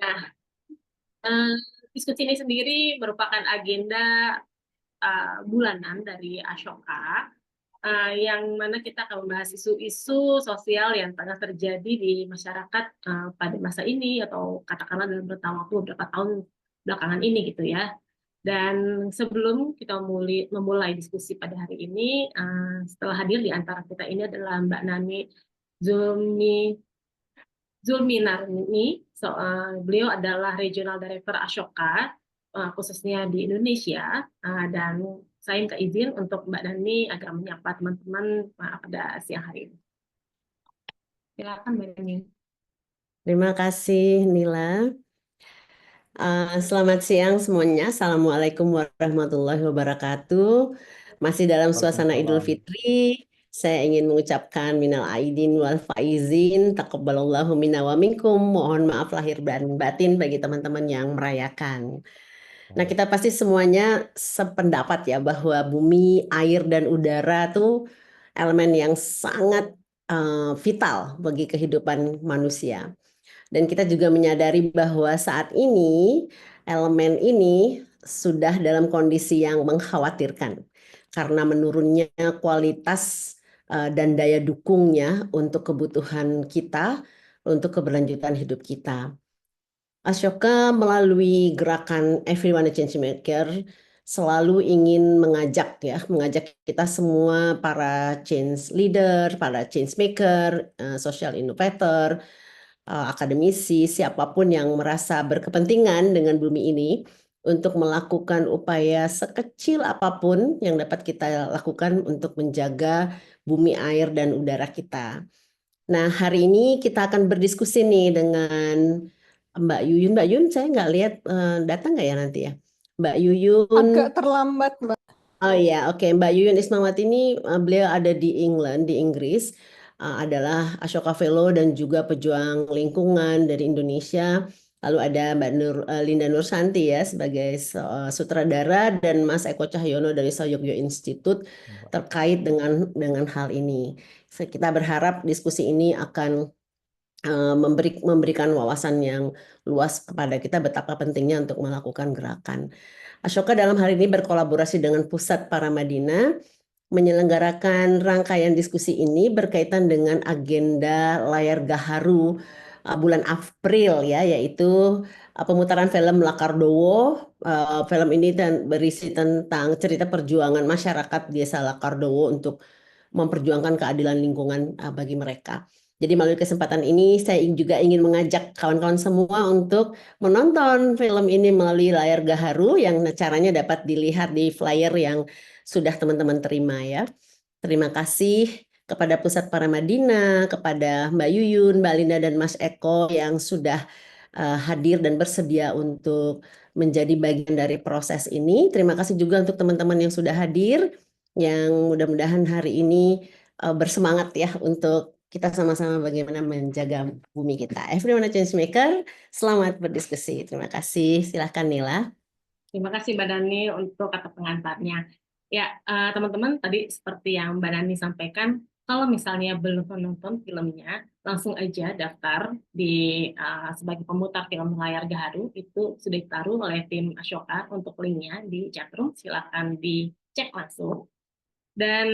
Nah, eh, diskusi ini sendiri merupakan agenda bulanan dari Ashoka, yang mana kita akan membahas isu-isu sosial yang tengah terjadi di masyarakat pada masa ini atau katakanlah dalam rentang waktu beberapa tahun belakangan ini gitu ya. Dan sebelum kita memulai diskusi pada hari ini, setelah hadir di antara kita ini adalah Mbak Nani Zulmi Zulminarni. Beliau adalah Regional Director Ashoka, khususnya di Indonesia. Dan saya minta izin untuk Mbak Nani agar menyapa teman-teman pada siang hari ini. Silakan Mbak Nani. Terima kasih Nila. Selamat siang semuanya. Assalamualaikum warahmatullahi wabarakatuh. Masih dalam suasana Idul Waalaikumsalam. Fitri. Saya ingin mengucapkan minal aidin wal faizin, taqabbalallahu minna wa minkum. Mohon maaf lahir dan batin bagi teman-teman yang merayakan. Nah, kita pasti semuanya sependapat ya bahwa bumi, air, dan udara itu elemen yang sangat vital bagi kehidupan manusia. Dan kita juga menyadari bahwa saat ini elemen ini sudah dalam kondisi yang mengkhawatirkan karena menurunnya kualitas dan daya dukungnya untuk kebutuhan kita, untuk keberlanjutan hidup kita. Ashoka melalui gerakan Everyone a Changemaker selalu ingin mengajak kita semua para change leader, para change maker, social innovator, akademisi, siapapun yang merasa berkepentingan dengan bumi ini untuk melakukan upaya sekecil apapun yang dapat kita lakukan untuk menjaga bumi, air, dan udara kita. Nah, hari ini kita akan berdiskusi nih dengan Mbak Yuyun. Mbak Yuyun, saya nggak lihat datang nggak ya nanti ya? Mbak Yuyun. Agak terlambat, Mbak. Oh iya, oke. Mbak Yuyun Ismawati ini beliau ada di England, di Inggris, adalah Ashoka Fellow dan juga pejuang lingkungan dari Indonesia. Lalu ada Mbak Linda Nursanti ya sebagai sutradara dan Mas Eko Cahyono dari Sayogyo Institute terkait dengan hal ini. Kita berharap diskusi ini akan memberikan wawasan yang luas kepada kita betapa pentingnya untuk melakukan gerakan. Ashoka dalam hal ini berkolaborasi dengan Pusat Paramadina menyelenggarakan rangkaian diskusi ini berkaitan dengan agenda Layar Gaharu bulan April ya, yaitu pemutaran film Lakardowo. Film ini berisi tentang cerita perjuangan masyarakat Desa Lakardowo untuk memperjuangkan keadilan lingkungan bagi mereka. Jadi melalui kesempatan ini saya juga ingin mengajak kawan-kawan semua untuk menonton film ini melalui Layar Gaharu yang caranya dapat dilihat di flyer yang sudah teman-teman terima ya. Terima kasih kepada Pusat Paramadina, kepada Mbak Yuyun, Mbak Linda, dan Mas Eko yang sudah hadir dan bersedia untuk menjadi bagian dari proses ini. Terima kasih juga untuk teman-teman yang sudah hadir, yang mudah-mudahan hari ini bersemangat ya untuk kita sama-sama bagaimana menjaga bumi kita. Everyone a Changemaker, selamat berdiskusi. Terima kasih. Silahkan Nila. Terima kasih Mbak Dani untuk kata pengantarnya. Ya, teman-teman, tadi seperti yang Mbak Dani sampaikan, kalau misalnya belum menonton filmnya, langsung aja daftar di sebagai pemutar film Layar Gaharu. Itu sudah ditaruh oleh tim Ashoka untuk linknya di chatroom. Silakan dicek langsung. Dan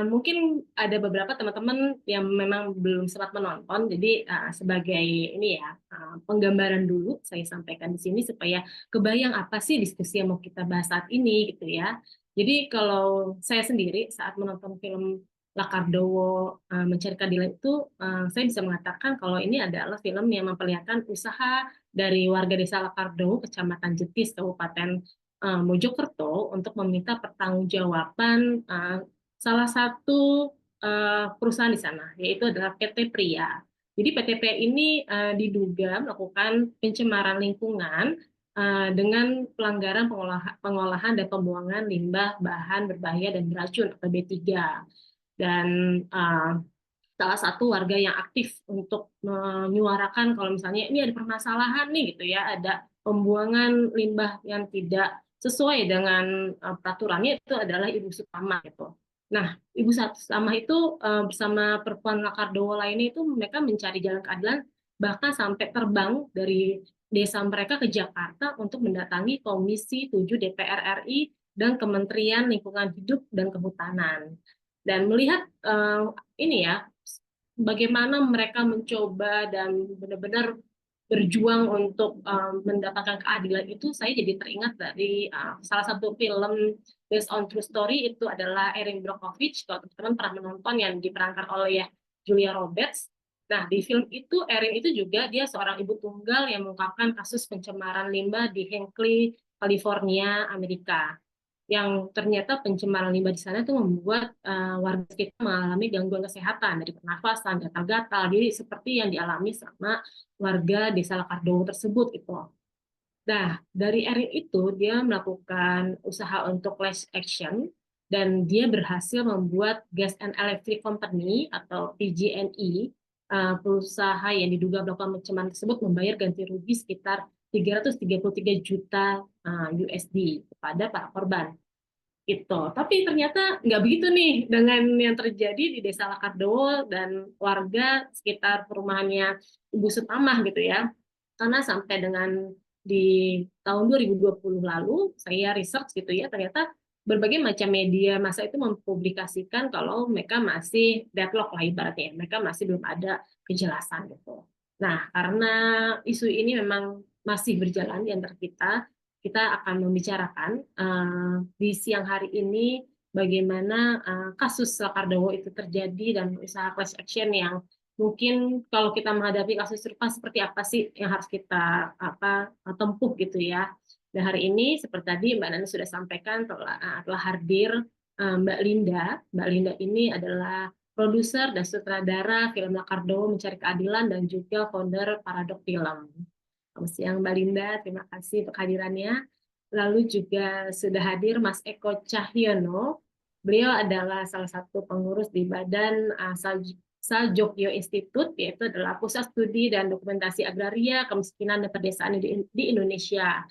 mungkin ada beberapa teman-teman yang memang belum sempat menonton, jadi sebagai ini ya penggambaran dulu saya sampaikan di sini supaya kebayang apa sih diskusi yang mau kita bahas saat ini gitu ya. Jadi kalau saya sendiri saat menonton film Lakardowo Mencari Keadilan itu, saya bisa mengatakan kalau ini adalah film yang memperlihatkan usaha dari warga desa Lakardowo, Kecamatan Jetis, Kabupaten Mojokerto untuk meminta pertanggungjawaban salah satu perusahaan di sana, yaitu adalah PT Pria. Jadi PT Pria ini diduga melakukan pencemaran lingkungan dengan pelanggaran pengolahan dan pembuangan limbah bahan berbahaya dan beracun atau B3. Dan salah satu warga yang aktif untuk menyuarakan kalau misalnya ini ada permasalahan nih gitu ya, ada pembuangan limbah yang tidak sesuai dengan peraturannya, itu adalah Ibu Sutama gitu. Nah, Ibu Sutama itu bersama perempuan Lakardowo lainnya itu mereka mencari jalan keadilan bahkan sampai terbang dari desa mereka ke Jakarta untuk mendatangi Komisi 7 DPR RI dan Kementerian Lingkungan Hidup dan Kehutanan. Dan melihat ini ya, bagaimana mereka mencoba dan benar-benar berjuang untuk mendapatkan keadilan itu, saya jadi teringat dari salah satu film based on true story, itu adalah Erin Brockovich. Kalau teman-teman pernah menonton, yang diperankan oleh Julia Roberts. Nah, di film itu Erin itu juga dia seorang ibu tunggal yang mengungkapkan kasus pencemaran limbah di Hinckley, California, Amerika, yang ternyata pencemaran limbah di sana itu membuat warga sekitar mengalami gangguan kesehatan dari pernafasan, gatal-gatal, jadi seperti yang dialami sama warga desa Lakardowo tersebut itu. Nah, dari Erin itu dia melakukan usaha untuk class action, dan dia berhasil membuat Gas and Electric Company atau PG&E, perusahaan yang diduga melakukan pencemaran tersebut, membayar ganti rugi sekitar 333 juta USD kepada para korban. Gitu. Tapi ternyata nggak begitu nih dengan yang terjadi di Desa Lakardowo dan warga sekitar perumahannya Ibu Sutamah gitu ya. Karena sampai dengan di tahun 2020 lalu saya research gitu ya, ternyata berbagai macam media massa itu mempublikasikan kalau mereka masih deadlock lah ibaratnya, mereka masih belum ada kejelasan gitu. Nah, karena isu ini memang masih berjalan di antara kita akan membicarakan di siang hari ini bagaimana kasus Lakardowo itu terjadi dan usaha class action yang mungkin kalau kita menghadapi kasus serupa seperti apa sih yang harus kita tempuh gitu ya. Dan hari ini seperti tadi Mbak Nani sudah sampaikan, telah hadir Mbak Linda. Mbak Linda ini adalah produser dan sutradara film Lakardowo Mencari Keadilan dan juga founder Paradok Film. Selamat siang Mbak Linda, terima kasih untuk hadirannya. Lalu juga sudah hadir Mas Eko Cahyono. Beliau adalah salah satu pengurus di Badan Saljogyo Institute, yaitu adalah Pusat Studi dan Dokumentasi Agraria, Kemiskinan dan Pedesaan di Indonesia.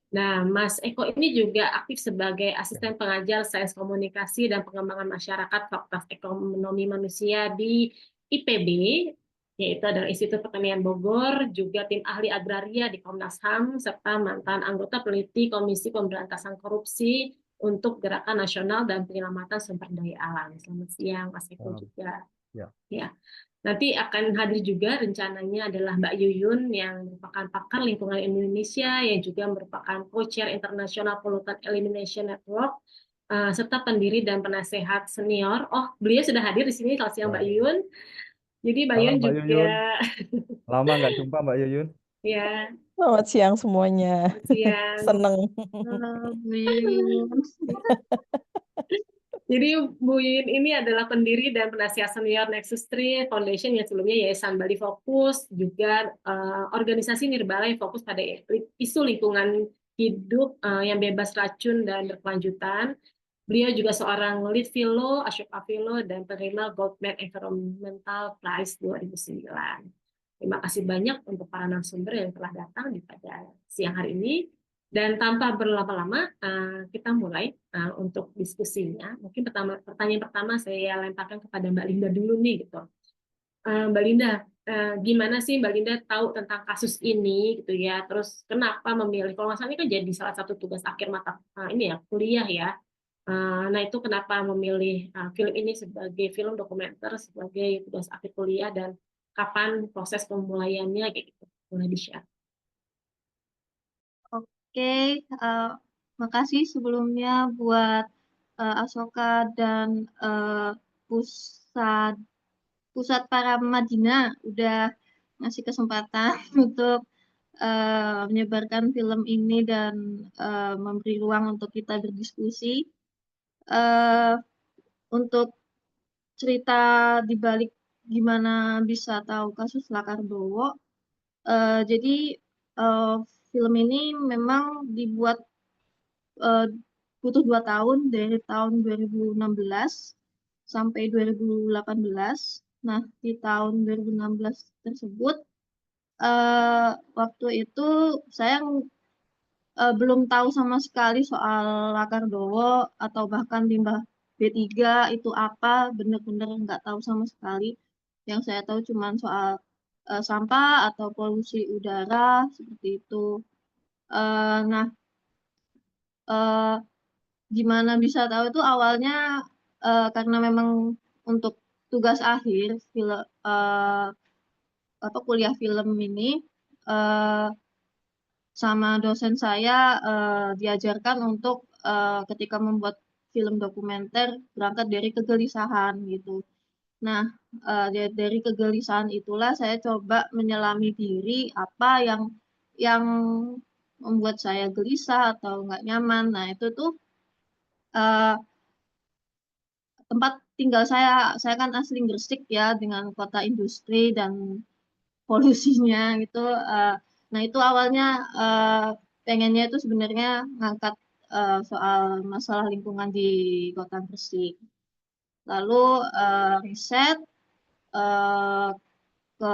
Nah, Mas Eko ini juga aktif sebagai asisten pengajar Sains Komunikasi dan Pengembangan Masyarakat Fakultas Ekonomi Manusia di IPB, yaitu adalah Institut Pertanian Bogor, juga tim ahli agraria di Komnas HAM, serta mantan anggota peneliti Komisi Pemberantasan Korupsi untuk Gerakan Nasional dan Penyelamatan Sumber Daya Alam. Selamat siang, Mas Eko juga. Ya. Ya. Nanti akan hadir juga rencananya adalah Mbak Yuyun yang merupakan pakar lingkungan Indonesia, yang juga merupakan co-chair International Pollutant Elimination Network, serta pendiri dan penasehat senior. Oh, beliau sudah hadir di sini. Selamat siang Mbak Yuyun. Jadi Mbak Yuyun Halo Mbak juga Yuyun, lama nggak jumpa Mbak Yuyun. ya, Selamat siang semuanya. siang. Seneng. Jadi Bu Yuyun ini adalah pendiri dan penasihat senior Nexus 3 Foundation, yang sebelumnya Yayasan Bali Fokus, juga organisasi Nirbala yang fokus pada isu lingkungan hidup yang bebas racun dan berkelanjutan. Beliau juga seorang lead fellow, Ashoka Fellow, dan penerima Goldman Environmental Prize 2009. Terima kasih banyak untuk para narasumber yang telah datang di pada siang hari ini. Dan tanpa berlama-lama, kita mulai untuk diskusinya. Mungkin pertanyaan pertama saya lemparkan kepada Mbak Linda dulu nih, gitu. Mbak Linda, gimana sih Mbak Linda tahu tentang kasus ini, gitu ya? Terus kenapa memilih? Kalau nggak salah ini kan jadi salah satu tugas akhir mata ini ya, kuliah ya. Nah itu kenapa memilih film ini sebagai film dokumenter, sebagai tugas akhir kuliah, dan kapan proses pemulaiannya, kayak gitu. Boleh di-share. Oke, makasih sebelumnya buat Asoka dan pusat para Madinah udah ngasih kesempatan untuk menyebarkan film ini dan memberi ruang untuk kita berdiskusi. Untuk cerita di balik gimana bisa tahu kasus Lakardowo, jadi film ini memang dibuat butuh 2 tahun, dari tahun 2016 sampai 2018. Nah, di tahun 2016 tersebut, waktu itu saya belum tahu sama sekali soal Lakardowo atau bahkan limbah B3 itu apa, benar-benar nggak tahu sama sekali. Yang saya tahu cuma soal sampah atau polusi udara seperti itu. Nah, eh, gimana bisa tahu itu awalnya karena memang untuk tugas akhir apa kuliah film ini eh, sama dosen saya diajarkan untuk ketika membuat film dokumenter berangkat dari kegelisahan gitu. Nah, dari kegelisahan itulah saya coba menyelami diri apa yang membuat saya gelisah atau nggak nyaman. Nah, itu tuh eh, tempat tinggal saya kan asli Gresik ya dengan kota industri dan polusinya itu. Nah, itu awalnya eh, pengennya itu sebenarnya ngangkat soal masalah lingkungan di kota Gresik. Lalu riset eh, ke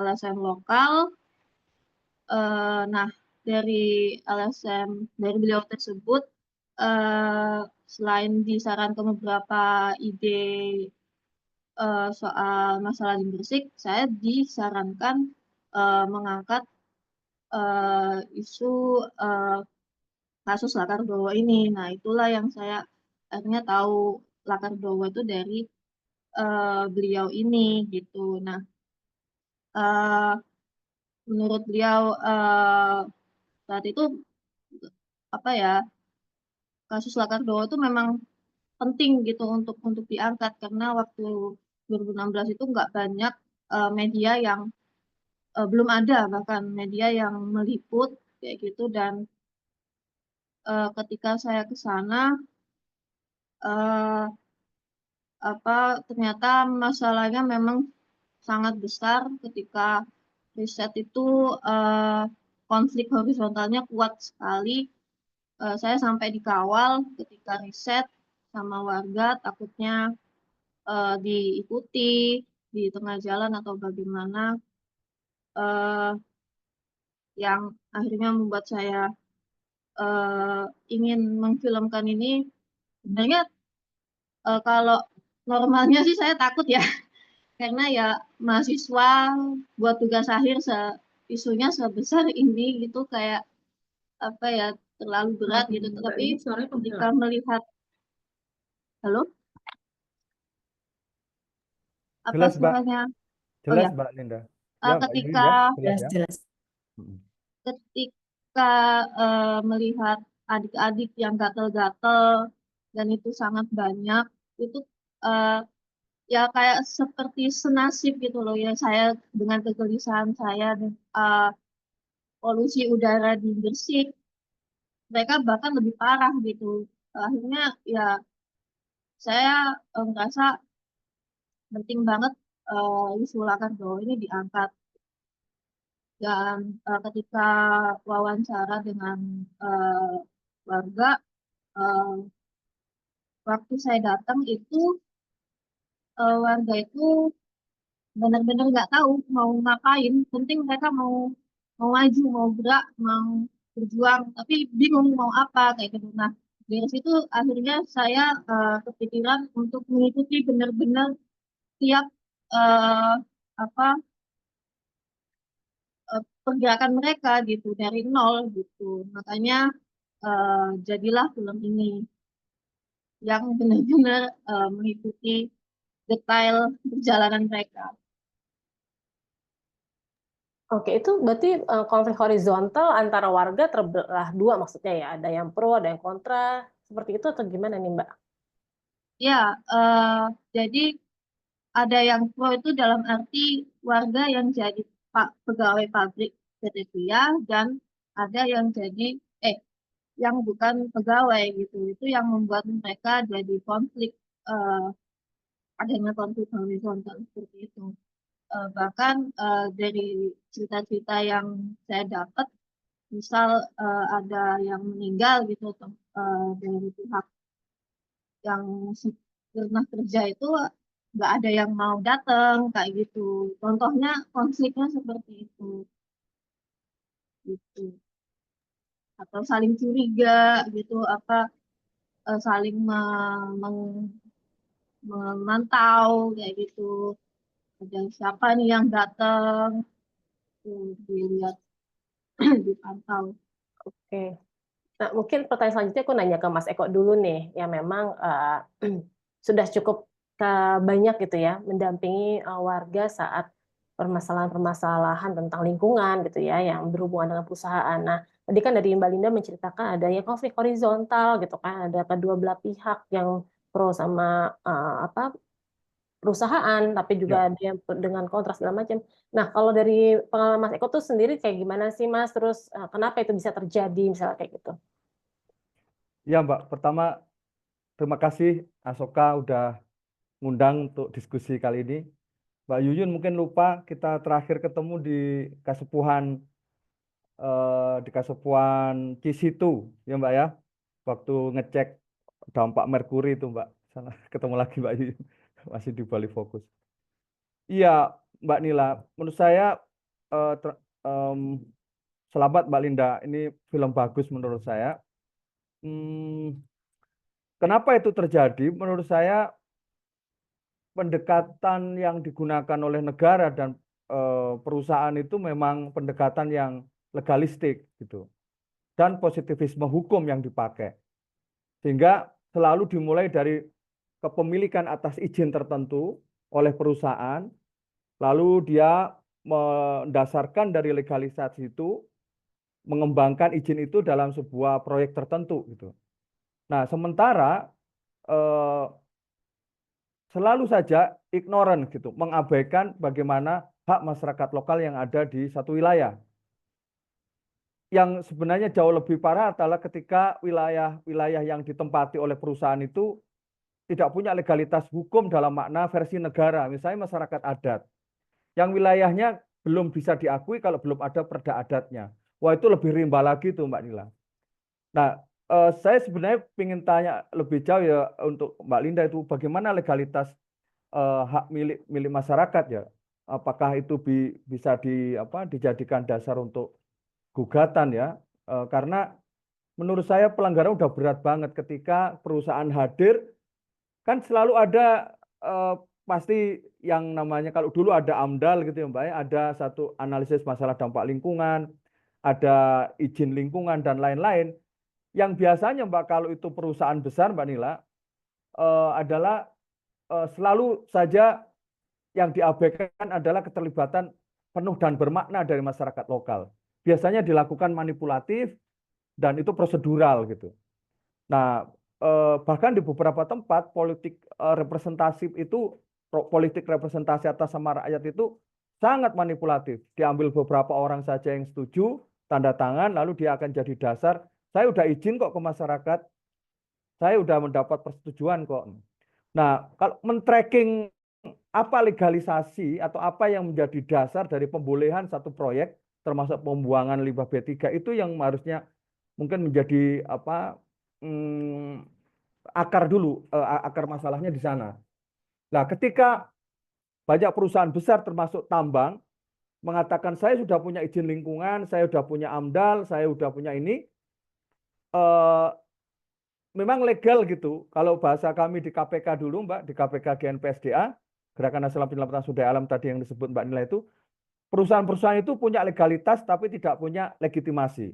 LSM lokal. Nah, dari LSM dari beliau tersebut selain disarankan beberapa ide soal masalah di Gresik, saya disarankan mengangkat isu eh, kasus Lakardowo ini. Nah, itulah yang saya akhirnya tahu Lakardowo itu dari beliau ini gitu. Nah, eh, menurut beliau saat itu apa ya kasus Lakardowo itu memang penting gitu untuk diangkat karena waktu 2016 itu nggak banyak media yang belum ada bahkan media yang meliput kayak gitu dan ketika saya ke sana eh, apa ternyata masalahnya memang sangat besar ketika riset itu eh, konflik horizontalnya kuat sekali. Saya sampai dikawal ketika riset sama warga takutnya diikuti di tengah jalan atau bagaimana eh, yang akhirnya membuat saya eh, ingin memfilmkan ini. Sebenarnya kalau normalnya sih saya takut ya karena ya mahasiswa buat tugas akhir isunya sebesar ini gitu kayak apa ya terlalu berat gitu. Mbak, Tapi ini suaranya ketika penghilang. melihat, halo, apa Jelas, Mbak. suaranya? Oh Jelas, ya, Mbak Linda. Ya, Mbak Yuyun ketika ya, jelas Jelas, ya. jelas. Mm-mm. ketika melihat adik-adik yang gatel-gatel dan itu sangat banyak itu eh, ya kayak seperti senasib gitu loh ya saya dengan kegelisahan saya dan polusi udara di Gresik mereka bahkan lebih parah gitu. Akhirnya ya saya merasa penting banget isu Lakardowo ini diangkat dan ketika wawancara dengan eh, warga eh, waktu saya datang itu warga itu benar-benar nggak tahu mau ngapain. Penting mereka mau mau maju, mau gerak, mau berjuang, tapi bingung mau apa kayak gitu. Nah, dari situ akhirnya saya kepikiran untuk mengikuti benar-benar tiap eh, apa pergerakan mereka gitu dari nol gitu. Makanya jadilah film ini yang benar-benar mengikuti detail perjalanan mereka. Oke, itu berarti konflik horizontal antara warga terbelah dua maksudnya ya. Ada yang pro, ada yang kontra. Seperti itu atau gimana nih, Mbak? Ya, jadi ada yang pro itu dalam arti warga yang jadi pegawai pabrik PT Pia dan ada yang jadi eh yang bukan pegawai gitu. Itu yang membuat mereka jadi konflik eh, adanya konflik horizontal seperti itu. Bahkan dari cerita-cerita yang saya dapat, misal ada yang meninggal gitu dari pihak yang pernah kerja itu nggak ada yang mau datang kayak gitu. Contohnya konfliknya seperti itu, gitu. Atau saling curiga gitu, apa saling memantau kayak gitu. ada siapa nih yang datang, tuh dilihat, dipantau. Oke. Nah, mungkin pertanyaan selanjutnya aku nanya ke Mas Eko dulu nih, yang memang sudah cukup banyak gitu ya mendampingi warga saat permasalahan-permasalahan tentang lingkungan gitu ya, yang berhubungan dengan perusahaan. Nah, tadi kan dari Mbak Linda menceritakan adanya konflik horizontal gitu kan, ada kedua belah pihak yang pro sama perusahaan, tapi juga Ya, ada yang dengan kontras segala macam. Nah, kalau dari pengalaman Mas Eko tuh sendiri kayak gimana sih Mas? Terus kenapa itu bisa terjadi misalnya kayak gitu? ya Mbak. Pertama, terima kasih Asoka udah ngundang untuk diskusi kali ini. Mbak Yuyun mungkin lupa kita terakhir ketemu di Kasepuan Cisitu ya Mbak ya. Waktu ngecek dampak merkuri itu Mbak. Sana ketemu lagi Mbak Yuyun masih di Bali Fokus. Iya Mbak Nila, menurut saya eh, ter- em, selamat Mbak Linda. Ini film bagus menurut saya. Hmm, kenapa itu terjadi? Menurut saya pendekatan yang digunakan oleh negara dan perusahaan itu memang pendekatan yang legalistik gitu dan positivisme hukum yang dipakai sehingga selalu dimulai dari kepemilikan atas izin tertentu oleh perusahaan lalu dia mendasarkan dari legalisasi itu mengembangkan izin itu dalam sebuah proyek tertentu gitu. Nah, sementara eh, selalu saja ignorant gitu, mengabaikan bagaimana hak masyarakat lokal yang ada di satu wilayah. Yang sebenarnya jauh lebih parah adalah ketika wilayah-wilayah yang ditempati oleh perusahaan itu tidak punya legalitas hukum dalam makna versi negara, misalnya masyarakat adat, yang wilayahnya belum bisa diakui kalau belum ada perda adatnya. Wah itu lebih rimba lagi tuh Mbak Nila. Nah, saya sebenarnya ingin tanya lebih jauh ya untuk Mbak Linda itu bagaimana legalitas hak milik masyarakat ya. Apakah itu bisa dijadikan dasar untuk gugatan ya? Karena menurut saya pelanggaran udah berat banget ketika perusahaan hadir kan selalu ada pasti yang namanya kalau dulu ada AMDAL gitu ya Mbak ya, ada satu analisis masalah dampak lingkungan, ada izin lingkungan dan lain-lain. Yang biasanya Mbak kalau itu perusahaan besar Mbak Nila adalah selalu saja yang diabaikan adalah keterlibatan penuh dan bermakna dari masyarakat lokal. Biasanya dilakukan manipulatif dan itu prosedural gitu. Nah, bahkan di beberapa tempat politik representatif itu politik representasi atas sama rakyat itu sangat manipulatif. Diambil beberapa orang saja yang setuju, tanda tangan, lalu dia akan jadi dasar. Saya udah izin kok ke masyarakat, saya udah mendapat persetujuan kok. Nah, kalau men-tracking apa legalisasi atau apa yang menjadi dasar dari pembolehan satu proyek, termasuk pembuangan limbah B3 itu yang harusnya mungkin menjadi akar dulu, akar masalahnya di sana. Nah, ketika banyak perusahaan besar termasuk tambang mengatakan saya sudah punya izin lingkungan, saya sudah punya AMDAL, saya sudah punya ini, eh, memang legal gitu. Kalau bahasa kami di KPK dulu, Mbak, di KPK GNPSDA, Gerakan Nasional Penyelamatan Sumber Daya Alam tadi yang disebut Mbak Nila itu, perusahaan-perusahaan itu punya legalitas tapi tidak punya legitimasi.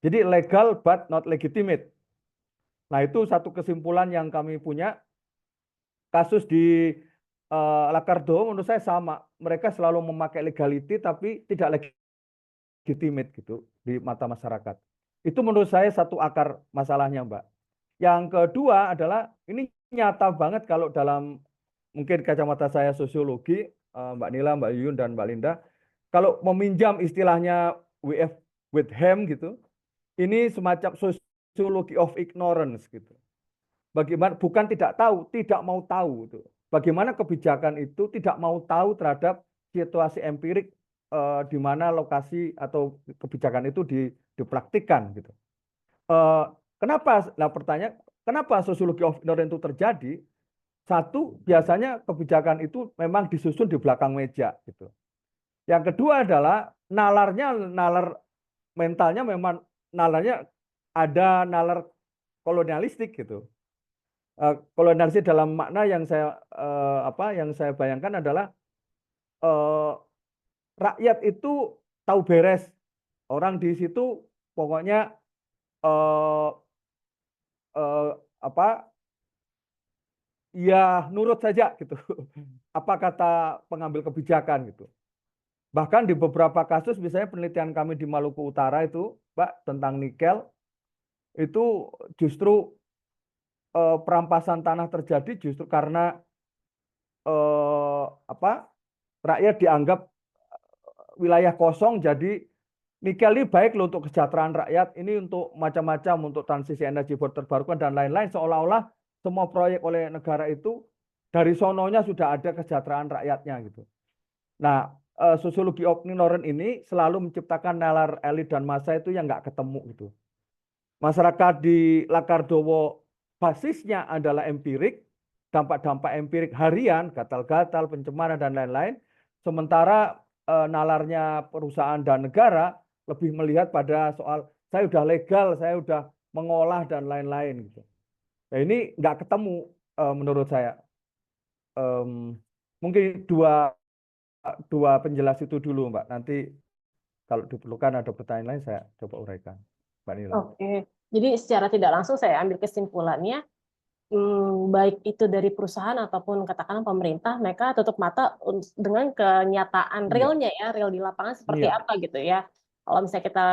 Jadi legal but not legitimate. Nah, itu satu kesimpulan yang kami punya. Kasus di Lakardo menurut saya sama. Mereka selalu memakai legality tapi tidak legitimate gitu di mata masyarakat. Itu menurut saya satu akar masalahnya, Mbak. Yang kedua adalah ini nyata banget kalau dalam mungkin kacamata saya sosiologi, Mbak Nila, Mbak Yuyun, dan Mbak Linda, kalau meminjam istilahnya WF Whitham gitu, ini semacam sociology of ignorance gitu. Bagaimana bukan tidak tahu, tidak mau tahu itu. Bagaimana kebijakan itu tidak mau tahu terhadap situasi empirik di mana lokasi atau kebijakan itu dipraktikkan gitu. Kenapa? Nah pertanyaan, kenapa sosiologi of ignorance itu terjadi? Satu, biasanya kebijakan itu memang disusun di belakang meja gitu. Yang kedua adalah nalar mentalnya memang nalarnya ada nalar kolonialistik gitu. Kolonialistik dalam makna yang saya bayangkan adalah eh, rakyat itu tahu beres. Orang di situ pokoknya eh, apa ya nurut saja gitu. Apa kata pengambil kebijakan gitu. Bahkan di beberapa kasus, misalnya penelitian kami di Maluku Utara itu, Mbak, tentang nikel, itu justru perampasan tanah terjadi justru karena rakyat dianggap wilayah kosong, jadi nikel ini baik loh untuk kesejahteraan rakyat, ini untuk macam-macam, untuk transisi energi terbarukan dan lain-lain, seolah-olah semua proyek oleh negara itu dari sononya sudah ada kesejahteraan rakyatnya gitu. Nah, sosiologi ignorant ini selalu menciptakan nalar elit dan massa itu yang nggak ketemu gitu. Masyarakat di Lakardowo basisnya adalah empirik, dampak-dampak empirik harian, gatal-gatal, pencemaran dan lain-lain. Sementara nalarnya perusahaan dan negara lebih melihat pada soal saya udah legal, saya udah mengolah dan lain-lain gitu. Nah, ini nggak ketemu menurut saya. Mungkin dua penjelas itu dulu, Mbak. Nanti kalau diperlukan ada pertanyaan lain saya coba uraikan, Mbak Nila. Oke, jadi secara tidak langsung saya ambil kesimpulannya, baik itu dari perusahaan ataupun katakanlah pemerintah, mereka tutup mata dengan kenyataan Iya. realnya ya, real di lapangan seperti Iya. apa gitu ya. Kalau misalnya kita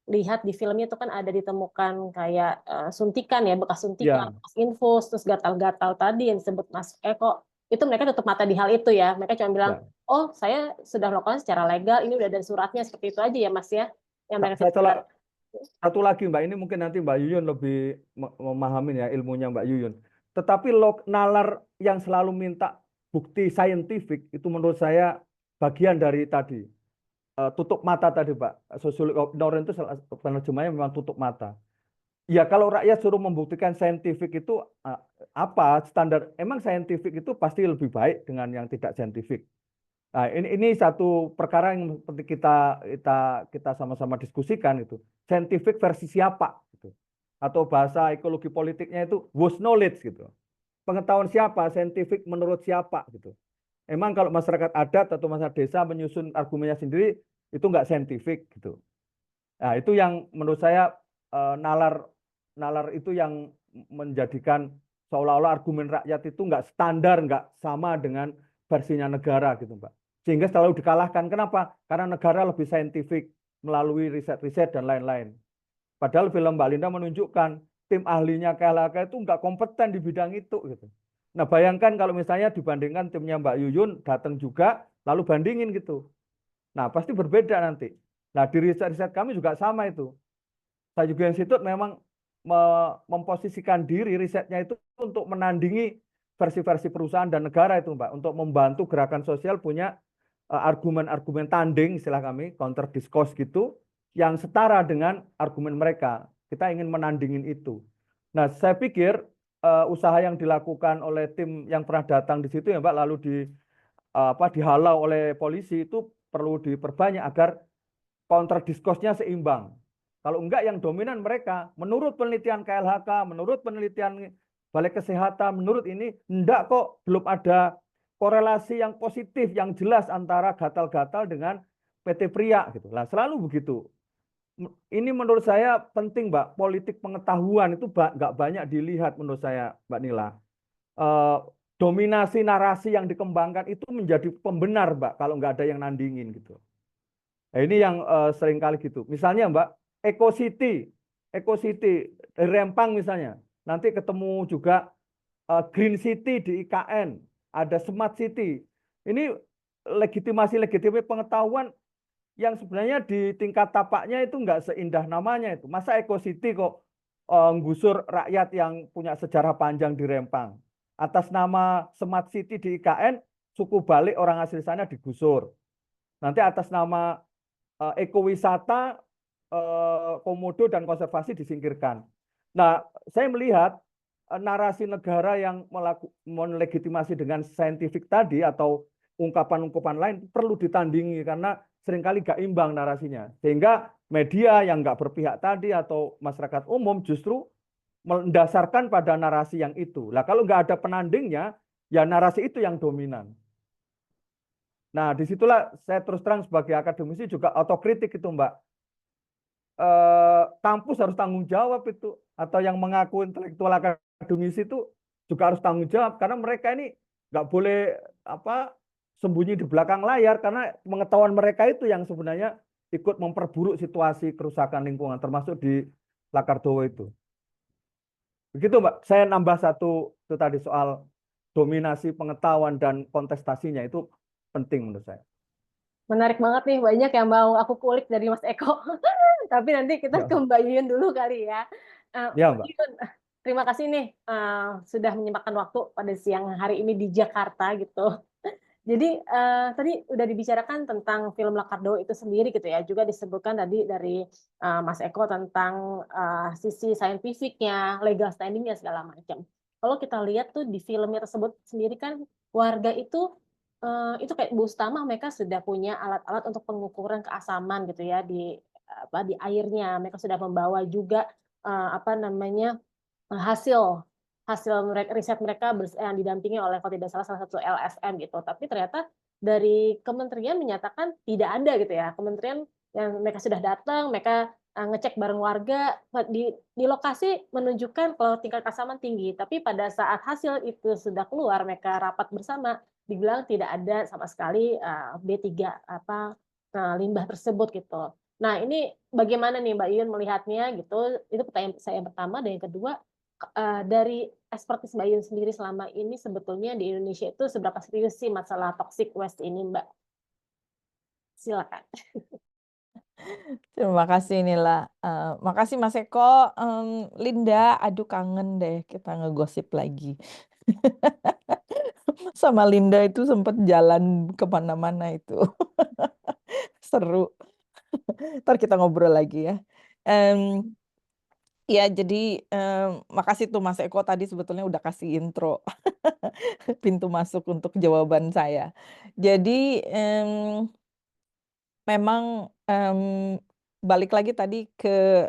lihat di filmnya itu kan ada ditemukan kayak suntikan ya, bekas suntikan, Iya. bekas infus, terus gatal-gatal tadi yang disebut Mas Eko, itu mereka tutup mata di hal itu ya. Mereka cuma bilang, Ya. oh saya sudah melakukan secara legal, ini udah ada suratnya, seperti itu aja ya Mas ya, yang mereka Saya sebutkan. satu lagi, Mbak, ini mungkin nanti Mbak Yuyun lebih memahami ya ilmunya Mbak Yuyun. Tetapi nalar yang selalu minta bukti saintifik itu menurut saya bagian dari tadi tutup mata tadi, Pak. Sosiologi ignorant itu penerjemahnya memang tutup mata. Ya kalau rakyat suruh membuktikan saintifik itu apa standar? Emang saintifik itu pasti lebih baik dengan yang tidak saintifik. Nah, ini satu perkara yang penting kita sama-sama diskusikan itu. Scientific versi siapa gitu. Atau bahasa ekologi politiknya itu whose knowledge gitu. Pengetahuan siapa, scientific menurut siapa gitu. Emang kalau masyarakat adat atau masyarakat desa menyusun argumennya sendiri itu nggak scientific gitu. Nah, itu yang menurut saya nalar itu yang menjadikan seolah-olah argumen rakyat itu nggak standar, nggak sama dengan versinya negara gitu, Mbak. Sehingga selalu dikalahkan. Kenapa? Karena negara lebih saintifik melalui riset-riset dan lain-lain. Padahal film Mbak Linda menunjukkan tim ahlinya KLHK itu nggak kompeten di bidang itu gitu. Nah, bayangkan kalau misalnya dibandingkan timnya Mbak Yuyun datang juga lalu bandingin gitu. Nah, pasti berbeda nanti. Nah, di riset-riset kami juga sama itu. Saya juga institut memang memposisikan diri risetnya itu untuk menandingi versi-versi perusahaan dan negara itu, Mbak, untuk membantu gerakan sosial punya argumen-argumen tanding, istilah kami, counter discourse gitu, yang setara dengan argumen mereka. Kita ingin menandingin itu. Nah, saya pikir usaha yang dilakukan oleh tim yang pernah datang di situ ya, Mbak, lalu dihalau oleh polisi itu perlu diperbanyak agar counter discourse-nya seimbang. Kalau enggak yang dominan mereka, menurut penelitian KLHK, menurut penelitian Balai Kesehatan, menurut ini enggak kok, belum ada korelasi yang positif, yang jelas antara gatal-gatal dengan PT Pria gitu. Lah selalu begitu. Ini menurut saya penting, Mbak. Politik pengetahuan itu nggak banyak dilihat menurut saya, Mbak Nila. Dominasi narasi yang dikembangkan itu menjadi pembenar, Mbak, kalau nggak ada yang nandingin gitu. Nah, ini yang sering kali gitu. Misalnya, Mbak, Eco City dari Rempang misalnya. Nanti ketemu juga Green City di IKN, ada Smart City. Ini legitimasi pengetahuan yang sebenarnya di tingkat tapaknya itu nggak seindah namanya itu. Masa Eco City kok menggusur rakyat yang punya sejarah panjang di Rempang. Atas nama Smart City di IKN, suku Balik orang asli sana digusur. Nanti atas nama ekowisata, komodo dan konservasi disingkirkan. Nah, saya melihat narasi negara yang melegitimasi dengan saintifik tadi atau ungkapan-ungkapan lain perlu ditandingi karena seringkali gak imbang narasinya. Sehingga media yang gak berpihak tadi atau masyarakat umum justru mendasarkan pada narasi yang itu. Lah kalau nggak ada penandingnya, ya narasi itu yang dominan. Nah, disitulah saya terus terang sebagai akademisi juga otokritik itu, Mbak. Kampus harus tanggung jawab itu, atau yang mengaku intelektual akademisi itu juga harus tanggung jawab, karena mereka ini nggak boleh sembunyi di belakang layar, karena pengetahuan mereka itu yang sebenarnya ikut memperburuk situasi kerusakan lingkungan, termasuk di Lakardowo itu. Begitu, Mbak. Saya nambah satu itu tadi soal dominasi pengetahuan dan kontestasinya, itu penting menurut saya. Menarik banget nih, banyak yang mau aku kulik dari Mas Eko. Tapi nanti kita Ya, ke Mbak Yuyun dulu kali ya. ya, Mbak Mbak. Yuyun, terima kasih nih sudah menyempatkan waktu pada siang hari ini di Jakarta gitu. Jadi tadi udah dibicarakan tentang film Lakardowo itu sendiri gitu ya. Juga disebutkan tadi dari Mas Eko tentang sisi saintifiknya, legal standingnya segala macam. Kalau kita lihat tuh di filmnya tersebut sendiri kan warga itu kayak Bu Stama, mereka sudah punya alat-alat untuk pengukuran keasaman gitu ya di airnya. Mereka sudah membawa juga hasil riset mereka yang didampingi oleh, kalau tidak salah satu LSM gitu. Tapi ternyata dari kementerian menyatakan tidak ada gitu ya. Kementerian yang mereka sudah datang, mereka ngecek bareng warga di lokasi menunjukkan kalau tingkat keasaman tinggi. Tapi pada saat hasil itu sudah keluar, mereka rapat bersama, dibilang tidak ada sama sekali B3 limbah tersebut gitu. Nah, ini bagaimana nih Mbak Yuyun melihatnya gitu? Itu pertanyaan saya yang pertama. Dan yang kedua, dari expertise Mbak Yuyun sendiri selama ini sebetulnya di Indonesia itu seberapa serius sih masalah toxic waste ini, Mbak? Silakan. Terima kasih Nila. Makasih Mas Eko. Linda, aduh kangen deh kita ngegosip lagi. Sama Linda itu sempat jalan kemana-mana itu. Seru. Ntar kita ngobrol lagi ya. Ya, jadi makasih tuh Mas Eko tadi sebetulnya udah kasih intro pintu masuk untuk jawaban saya. Jadi memang balik lagi tadi ke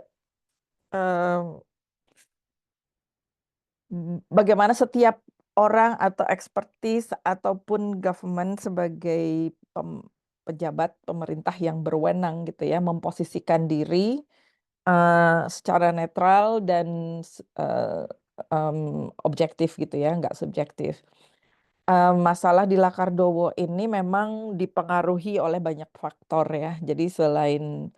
bagaimana setiap orang atau expertise ataupun government sebagai pejabat pemerintah yang berwenang gitu ya, memposisikan diri secara netral dan objektif gitu ya, nggak subjektif. Masalah di Lakardowo ini memang dipengaruhi oleh banyak faktor ya. Jadi selain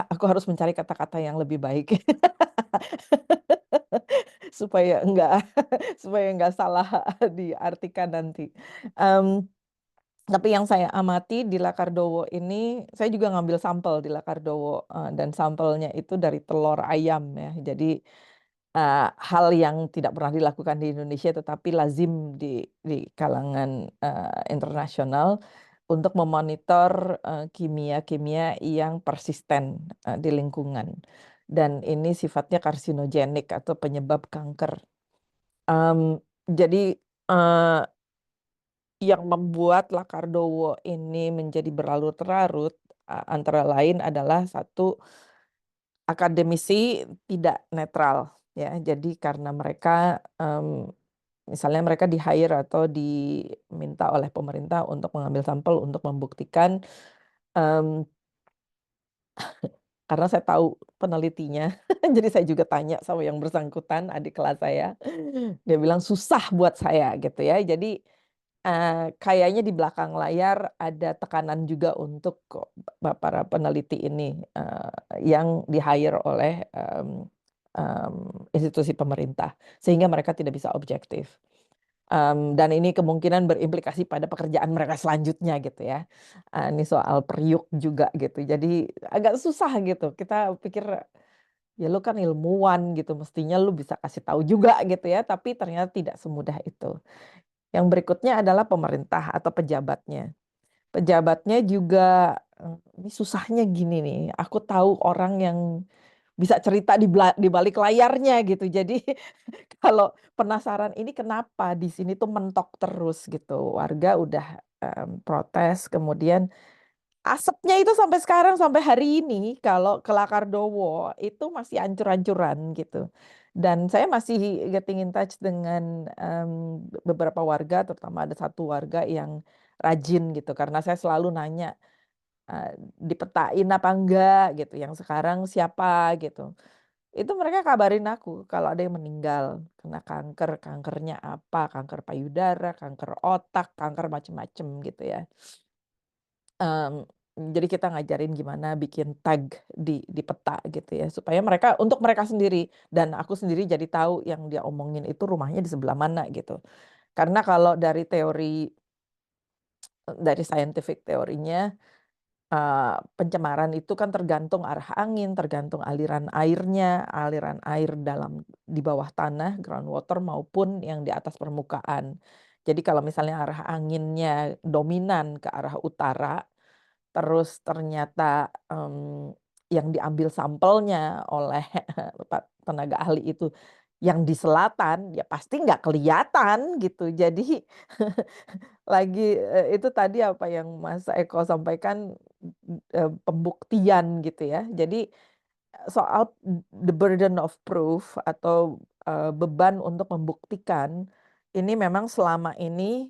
aku harus mencari kata-kata yang lebih baik supaya enggak salah diartikan nanti. Tapi yang saya amati di Lakardowo ini, saya juga ngambil sampel di Lakardowo dan sampelnya itu dari telur ayam ya. Jadi hal yang tidak pernah dilakukan di Indonesia tetapi lazim di kalangan internasional untuk memonitor kimia-kimia yang persisten di lingkungan. Dan ini sifatnya karsinogenik atau penyebab kanker. Jadi yang membuat Lakardowo ini menjadi berlarut-larut antara lain adalah satu, akademisi tidak netral ya. Jadi karena mereka misalnya mereka di-hire atau diminta oleh pemerintah untuk mengambil sampel untuk membuktikan, karena saya tahu penelitinya, jadi saya juga tanya sama yang bersangkutan, adik kelas saya, dia bilang susah buat saya gitu ya. Jadi kayaknya di belakang layar ada tekanan juga untuk para peneliti ini yang di-hire oleh institusi pemerintah, sehingga mereka tidak bisa objektif. Dan ini kemungkinan berimplikasi pada pekerjaan mereka selanjutnya gitu ya. Ini soal periuk juga gitu. Jadi agak susah gitu. Kita pikir ya lu kan ilmuwan gitu, mestinya lu bisa kasih tahu juga gitu ya. Tapi ternyata tidak semudah itu. Yang berikutnya adalah pemerintah atau pejabatnya. Pejabatnya juga ini susahnya gini nih. Aku tahu orang yang bisa cerita di balik layarnya gitu. Jadi kalau penasaran ini kenapa di sini tuh mentok terus gitu. Warga udah protes, kemudian asapnya itu sampai sekarang sampai hari ini kalau ke Lakardowo itu masih ancur-ancuran gitu. Dan saya masih getting in touch dengan beberapa warga, terutama ada satu warga yang rajin gitu, karena saya selalu nanya, dipetain apa enggak gitu, yang sekarang siapa gitu. Itu mereka kabarin aku kalau ada yang meninggal kena kanker, kankernya apa, kanker payudara, kanker otak, kanker macem-macem gitu ya. Jadi kita ngajarin gimana bikin tag di peta gitu ya, supaya untuk mereka sendiri, dan aku sendiri jadi tahu yang dia omongin itu rumahnya di sebelah mana gitu. Karena kalau dari scientific teorinya, pencemaran itu kan tergantung arah angin, tergantung aliran airnya, aliran air di bawah tanah, groundwater maupun yang di atas permukaan. Jadi kalau misalnya arah anginnya dominan ke arah utara, terus ternyata yang diambil sampelnya oleh tenaga ahli itu yang di selatan, ya pasti nggak kelihatan gitu. Jadi itu tadi apa yang Mas Eko sampaikan, pembuktian gitu ya. Jadi soal the burden of proof atau beban untuk membuktikan, ini memang selama ini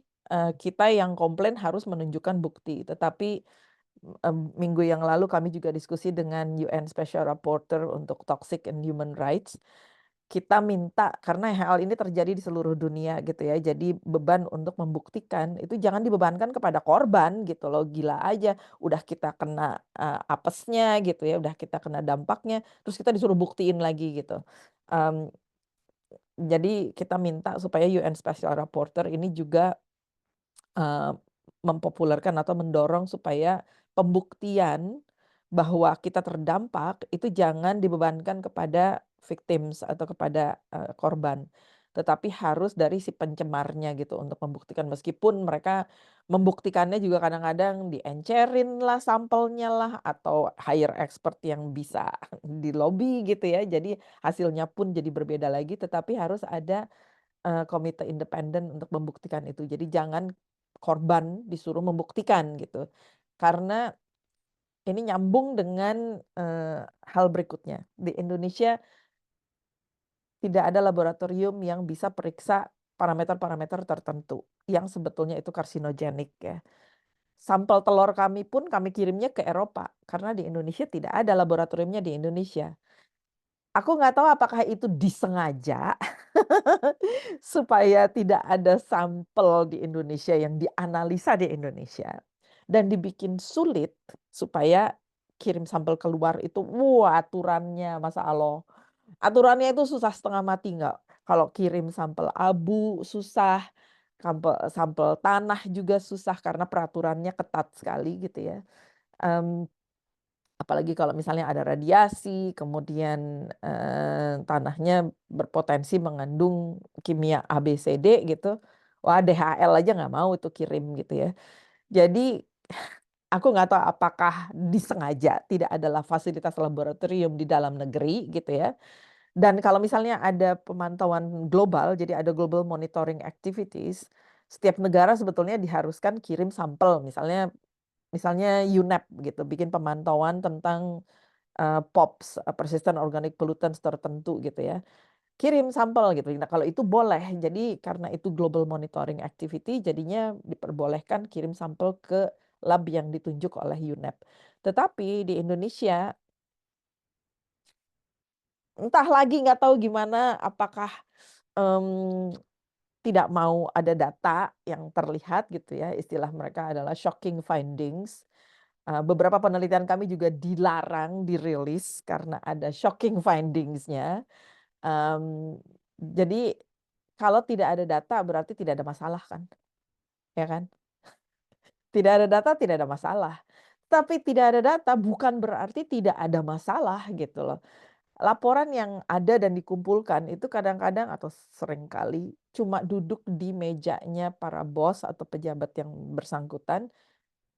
kita yang komplain harus menunjukkan bukti. Tetapi minggu yang lalu kami juga diskusi dengan UN Special Rapporteur untuk Toxic and Human Rights. Kita minta, karena hal ini terjadi di seluruh dunia gitu ya, jadi beban untuk membuktikan itu jangan dibebankan kepada korban gitu loh. Gila aja, udah kita kena apesnya gitu ya, udah kita kena dampaknya, terus kita disuruh buktiin lagi gitu. Jadi kita minta supaya UN Special Rapporteur ini juga mempopulerkan atau mendorong supaya pembuktian bahwa kita terdampak itu jangan dibebankan kepada victims atau kepada korban, tetapi harus dari si pencemarnya gitu untuk membuktikan, meskipun mereka membuktikannya juga kadang-kadang diencerin lah sampelnya lah atau hire expert yang bisa di lobby gitu ya, jadi hasilnya pun jadi berbeda lagi, tetapi harus ada komite independen untuk membuktikan itu. Jadi jangan korban disuruh membuktikan gitu. Karena ini nyambung dengan hal berikutnya. Di Indonesia tidak ada laboratorium yang bisa periksa parameter-parameter tertentu yang sebetulnya itu karsinogenik ya. Sampel telur kami pun kami kirimnya ke Eropa karena di Indonesia tidak ada laboratoriumnya di Indonesia. Aku nggak tahu apakah itu disengaja supaya tidak ada sampel di Indonesia yang dianalisa di Indonesia dan dibikin sulit supaya kirim sampel keluar itu, aturannya Mas Allah. Aturannya itu susah setengah mati nggak. Kalau kirim sampel abu susah, sampel tanah juga susah karena peraturannya ketat sekali gitu ya. Apalagi kalau misalnya ada radiasi, kemudian tanahnya berpotensi mengandung kimia ABCD gitu. Wah, DHL aja nggak mau itu kirim gitu ya. Jadi aku nggak tahu apakah disengaja tidak adalah fasilitas laboratorium di dalam negeri gitu ya. Dan kalau misalnya ada pemantauan global, jadi ada global monitoring activities, setiap negara sebetulnya diharuskan kirim sampel, misalnya UNEP gitu, bikin pemantauan tentang POPs, persistent organic pollutants tertentu gitu ya. Kirim sampel gitu. Nah, kalau itu boleh. Jadi karena itu global monitoring activity, jadinya diperbolehkan kirim sampel ke lab yang ditunjuk oleh UNEP. Tetapi di Indonesia entah lagi nggak tahu gimana, apakah tidak mau ada data yang terlihat gitu ya, istilah mereka adalah shocking findings. Beberapa penelitian kami juga dilarang dirilis karena ada shocking findings-nya. Jadi kalau tidak ada data berarti tidak ada masalah kan, ya kan? Tidak ada data tidak ada masalah. Tapi tidak ada data bukan berarti tidak ada masalah gitu loh. Laporan yang ada dan dikumpulkan itu kadang-kadang atau seringkali cuma duduk di mejanya para bos atau pejabat yang bersangkutan,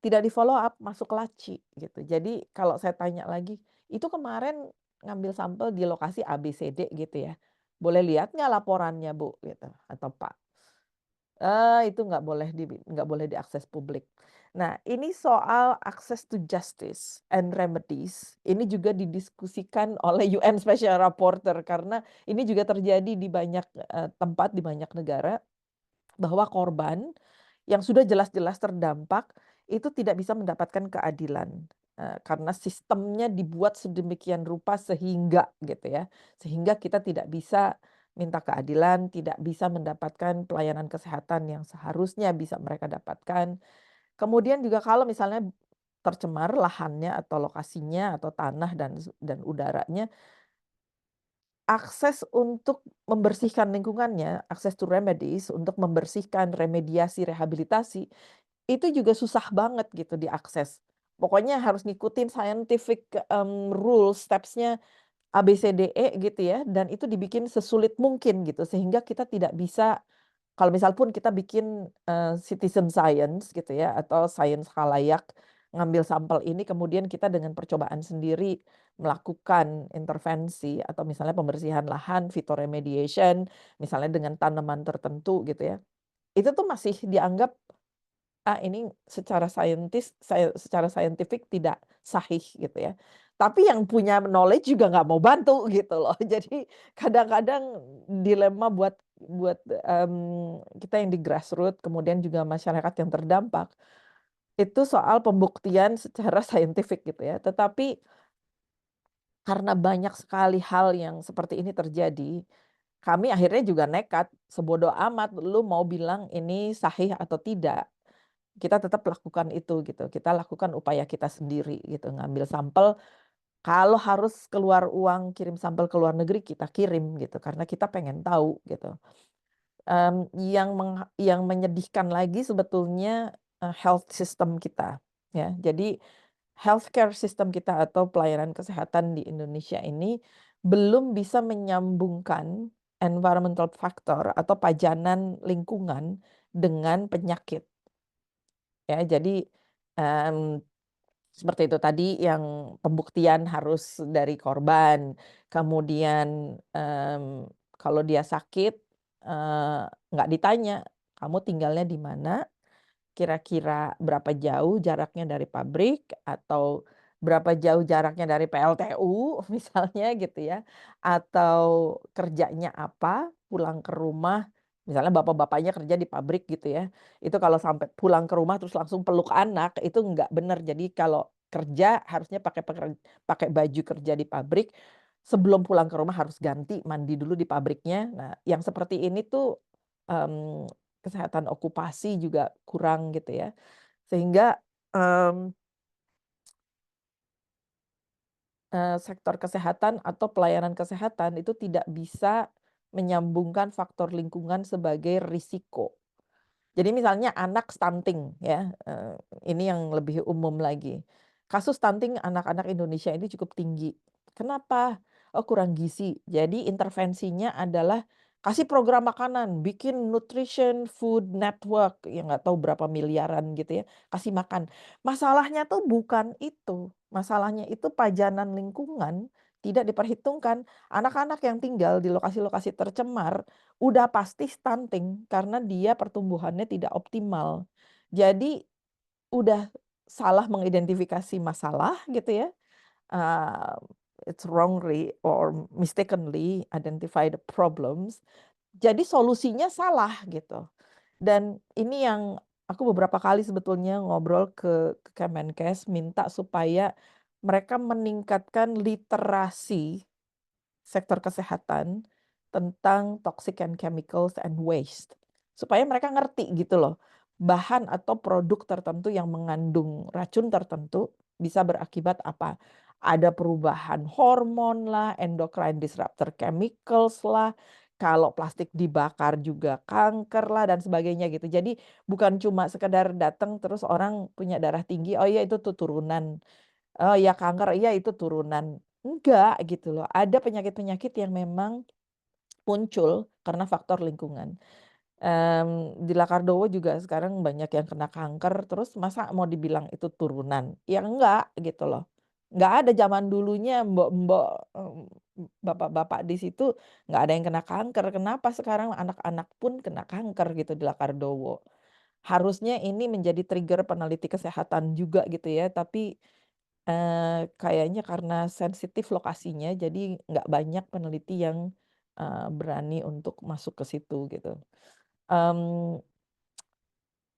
tidak di-follow up, masuk laci gitu. Jadi kalau saya tanya lagi, "Itu kemarin ngambil sampel di lokasi ABCD gitu ya, boleh lihat nggak laporannya Bu?" Gitu, atau Pak. Itu nggak boleh diakses publik. Nah, ini soal access to justice and remedies, ini juga didiskusikan oleh UN Special Rapporteur karena ini juga terjadi di banyak tempat, di banyak negara, bahwa korban yang sudah jelas-jelas terdampak itu tidak bisa mendapatkan keadilan. Karena sistemnya dibuat sedemikian rupa sehingga gitu ya, sehingga kita tidak bisa minta keadilan, tidak bisa mendapatkan pelayanan kesehatan yang seharusnya bisa mereka dapatkan. Kemudian juga kalau misalnya tercemar lahannya atau lokasinya atau tanah dan udaranya, akses untuk membersihkan lingkungannya, akses to remedies untuk membersihkan, remediasi, rehabilitasi, itu juga susah banget gitu diakses. Pokoknya harus ngikutin scientific, rules, steps-nya A, B, C, D, E gitu ya, dan itu dibikin sesulit mungkin gitu, sehingga kita tidak bisa kalau misal pun kita bikin, citizen science gitu ya, atau sains khalayak, ngambil sampel ini kemudian kita dengan percobaan sendiri melakukan intervensi atau misalnya pembersihan lahan, phytoremediation, misalnya dengan tanaman tertentu gitu ya. Itu tuh masih dianggap, ini secara scientific tidak sahih gitu ya. Tapi yang punya knowledge juga nggak mau bantu gitu loh. Jadi kadang-kadang dilema buat kita yang di grassroots, kemudian juga masyarakat yang terdampak, itu soal pembuktian secara saintifik gitu ya. Tetapi karena banyak sekali hal yang seperti ini terjadi, kami akhirnya juga nekat, sebodo amat lu mau bilang ini sahih atau tidak. Kita tetap lakukan itu gitu, kita lakukan upaya kita sendiri gitu, ngambil sampel, kalau harus keluar uang kirim sampel ke luar negeri kita kirim gitu, karena kita pengen tahu gitu. Yang menyedihkan lagi sebetulnya, health system kita ya. Jadi healthcare system kita atau pelayanan kesehatan di Indonesia ini belum bisa menyambungkan environmental factor atau pajanan lingkungan dengan penyakit. Ya, jadi, mmm, seperti itu tadi yang pembuktian harus dari korban, kemudian, kalau dia sakit, nggak ditanya, "Kamu tinggalnya di mana? Kira-kira berapa jauh jaraknya dari pabrik?" Atau berapa jauh jaraknya dari PLTU misalnya gitu ya, atau kerjanya apa, pulang ke rumah, misalnya bapak-bapaknya kerja di pabrik gitu ya, itu kalau sampai pulang ke rumah terus langsung peluk anak, itu nggak benar. Jadi kalau kerja harusnya pakai baju kerja di pabrik, sebelum pulang ke rumah harus ganti, mandi dulu di pabriknya. Nah, yang seperti ini tuh, mmm, kesehatan okupasi juga kurang gitu ya. Sehingga, mmm, sektor kesehatan atau pelayanan kesehatan itu tidak bisa menyambungkan faktor lingkungan sebagai risiko. Jadi misalnya anak stunting ya, ini yang lebih umum lagi. Kasus stunting anak-anak Indonesia ini cukup tinggi. Kenapa? Oh, kurang gizi. Jadi intervensinya adalah kasih program makanan, bikin nutrition food network yang nggak tahu berapa miliaran gitu ya, kasih makan. Masalahnya tuh bukan itu, masalahnya itu pajanan lingkungan tidak diperhitungkan. Anak-anak yang tinggal di lokasi-lokasi tercemar udah pasti stunting karena dia pertumbuhannya tidak optimal. Jadi udah salah mengidentifikasi masalah gitu ya, eee, it's wrongly or mistakenly identify the problems, jadi solusinya salah gitu. Dan ini yang aku beberapa kali sebetulnya ngobrol ke Kemenkes minta supaya mereka meningkatkan literasi sektor kesehatan tentang toxic and chemicals and waste. Supaya mereka ngerti gitu loh, bahan atau produk tertentu yang mengandung racun tertentu bisa berakibat apa. Ada perubahan hormon lah, endocrine disruptor chemicals lah, kalau plastik dibakar juga kanker lah dan sebagainya gitu. Jadi bukan cuma sekedar datang terus orang punya darah tinggi, oh iya itu tuh turunan. Oh ya kanker, iya itu turunan. Enggak gitu loh, ada penyakit-penyakit yang memang muncul karena faktor lingkungan. Di Lakardowo juga sekarang banyak yang kena kanker, terus masa mau dibilang itu turunan? Ya enggak gitu loh. Enggak ada zaman dulunya mbok-mbok, bapak-bapak di situ nggak ada yang kena kanker, kenapa sekarang anak-anak pun kena kanker gitu di Lakardowo? Harusnya ini menjadi trigger peneliti kesehatan juga gitu ya, tapi kayaknya karena sensitif lokasinya, jadi nggak banyak peneliti yang berani untuk masuk ke situ gitu. Mmm,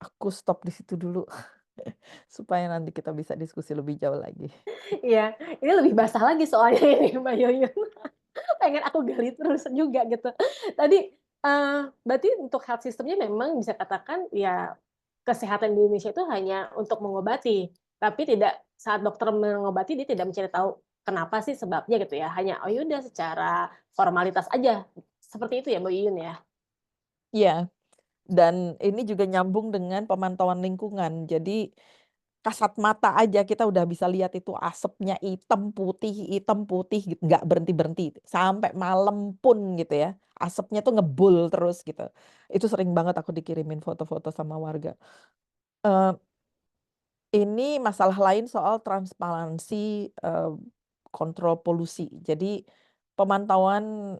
aku stop di situ dulu supaya nanti kita bisa diskusi lebih jauh lagi. Iya, ini lebih basah lagi soalnya ini Mbak Yuyun. Pengen aku gali terus juga gitu. Tadi berarti untuk health systemnya memang bisa katakan ya kesehatan di Indonesia itu hanya untuk mengobati, tapi tidak saat dokter mengobati dia tidak mencari tahu kenapa sih sebabnya gitu ya. Hanya oh yaudah secara formalitas aja. Seperti itu ya Mbak Yuyun ya. Iya, dan ini juga nyambung dengan pemantauan lingkungan. Jadi kasat mata aja kita udah bisa lihat itu asapnya hitam putih gitu, nggak berhenti-berhenti sampai malam pun gitu ya. Asapnya tuh ngebul terus gitu. Itu sering banget aku dikirimin foto-foto sama warga. Eee, ini masalah lain soal transparansi, kontrol polusi. Jadi pemantauan,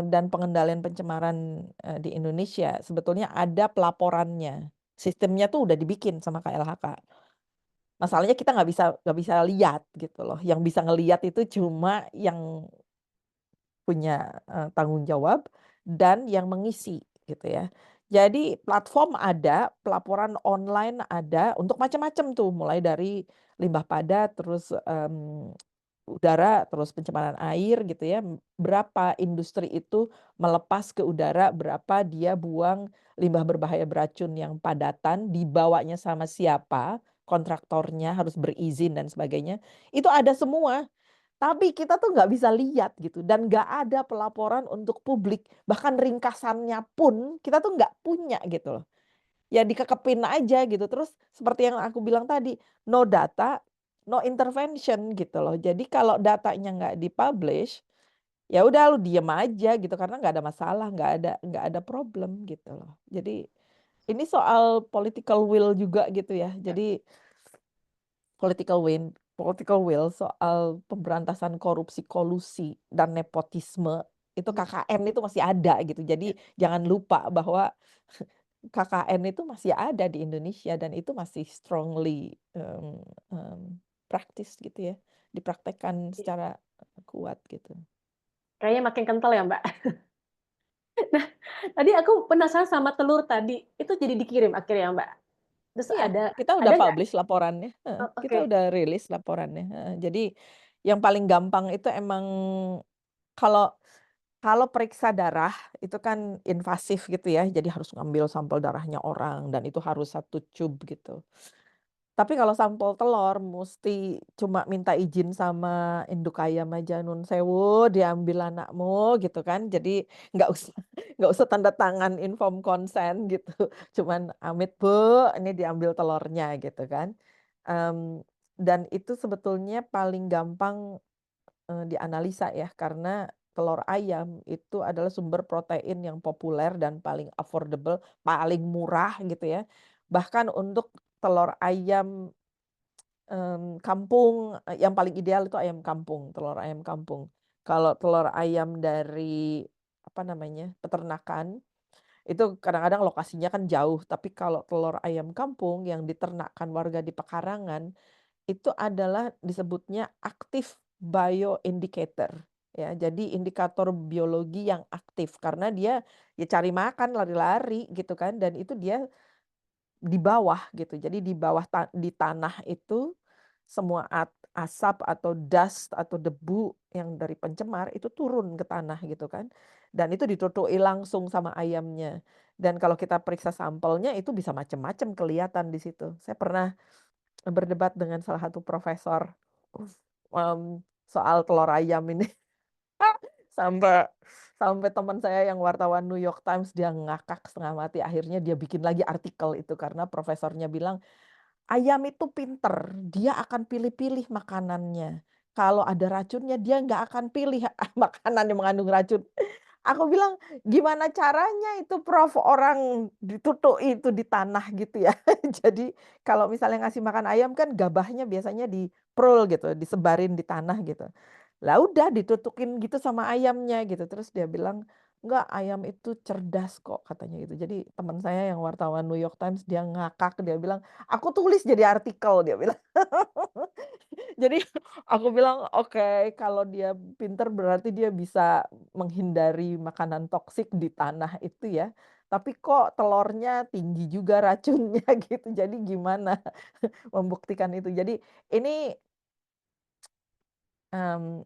dan pengendalian pencemaran, di Indonesia sebetulnya ada pelaporannya. Sistemnya tuh udah dibikin sama KLHK. Masalahnya kita nggak bisa lihat gitu loh, yang bisa ngelihat itu cuma yang punya, tanggung jawab dan yang mengisi gitu ya. Jadi platform ada, pelaporan online ada untuk macam-macam tuh, mulai dari limbah padat, terus, udara, terus pencemaran air gitu ya, berapa industri itu melepas ke udara, berapa dia buang limbah berbahaya beracun yang padatan, dibawanya sama siapa, kontraktornya harus berizin dan sebagainya, itu ada semua. Tapi kita tuh nggak bisa lihat gitu dan nggak ada pelaporan untuk publik, bahkan ringkasannya pun kita tuh nggak punya gitu loh. Ya dikekepin aja gitu, terus seperti yang aku bilang tadi, no data, no intervention gitu loh. Jadi kalau datanya nggak di-publish, ya udah lu diem aja gitu karena nggak ada masalah, nggak ada problem gitu loh. Jadi ini soal political will juga gitu ya. Jadi political will soal pemberantasan korupsi, kolusi, dan nepotisme, itu KKN itu masih ada gitu. Jadi jangan lupa bahwa KKN itu masih ada di Indonesia dan itu masih strongly, practice gitu ya, dipraktekkan secara kuat gitu. Kayaknya makin kental ya Mbak. Nah, tadi aku penasaran sama telur tadi, itu jadi dikirim akhirnya Mbak? Terus Iya, ada kita udah nggak? publish laporannya, Oh, kita oke. udah rilis laporannya, Jadi yang paling gampang itu emang kalau kalau periksa darah itu kan invasif gitu ya, jadi harus ngambil sampel darahnya orang dan itu harus 1 tube gitu. Tapi kalau sampel telur musti cuma minta izin sama induk ayam aja, "Nun sewu diambil anakmu," gitu kan. Jadi nggak usah nggak usah tanda tangan informed consent gitu. Cuman, "Amit Bu, ini diambil telurnya," gitu kan. Dan itu sebetulnya paling gampang, dianalisa ya, karena telur ayam itu adalah sumber protein yang populer dan paling affordable, paling murah gitu ya. Bahkan untuk telur ayam kampung, yang paling ideal itu ayam kampung, telur ayam kampung. Kalau telur ayam dari, apa namanya, peternakan, itu kadang-kadang lokasinya kan jauh, tapi kalau telur ayam kampung yang diternakkan warga di pekarangan, itu adalah disebutnya active bioindicator, ya. Jadi indikator biologi yang aktif, karena dia ya cari makan, lari-lari gitu kan, dan itu dia di bawah gitu. Jadi di bawah di tanah itu semua asap atau dust atau debu yang dari pencemar itu turun ke tanah gitu kan. Dan itu ditutui langsung sama ayamnya. Dan kalau kita periksa sampelnya itu bisa macam-macam kelihatan di situ. Saya pernah berdebat dengan salah satu profesor soal telur ayam ini. Sampai sampai teman saya yang wartawan New York Times dia ngakak setengah mati, akhirnya dia bikin lagi artikel itu karena profesornya bilang, "Ayam itu pinter, dia akan pilih-pilih makanannya. Kalau ada racunnya dia nggak akan pilih makanan yang mengandung racun." Aku bilang, "Gimana caranya itu Prof, orang ditutuk itu di tanah gitu ya." Jadi kalau misalnya ngasih makan ayam kan gabahnya biasanya diprul gitu, disebarin di tanah gitu. Lah udah ditutukin gitu sama ayamnya gitu. Terus dia bilang, enggak, ayam itu cerdas kok katanya gitu. Jadi teman saya yang wartawan New York Times dia ngakak, dia bilang, aku tulis jadi artikel, dia bilang. Jadi aku bilang, oke, kalau dia pinter berarti dia bisa menghindari makanan toksik di tanah itu ya. Tapi kok telurnya tinggi juga racunnya gitu. Jadi gimana membuktikan itu? Jadi ini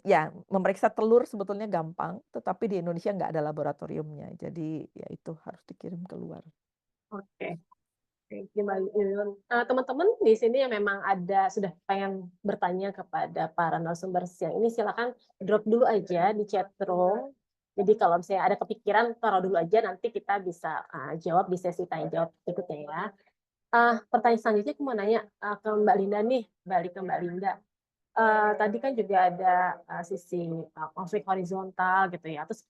ya memeriksa telur sebetulnya gampang, tetapi di Indonesia nggak ada laboratoriumnya. Jadi ya itu harus dikirim keluar. Oke. Oke, gimana Yuyun? Teman-teman di sini yang memang sudah pengen bertanya kepada para narasumber siang ini, silakan drop dulu aja di chat room. Jadi kalau misalnya ada kepikiran, taruh dulu aja, nanti kita bisa jawab di sesi tanya jawab berikutnya ya. Pertanyaan selanjutnya aku mau nanya ke Mbak Linda nih, balik ke Mbak Linda. Tadi kan juga ada sisi konflik horizontal gitu ya. Terus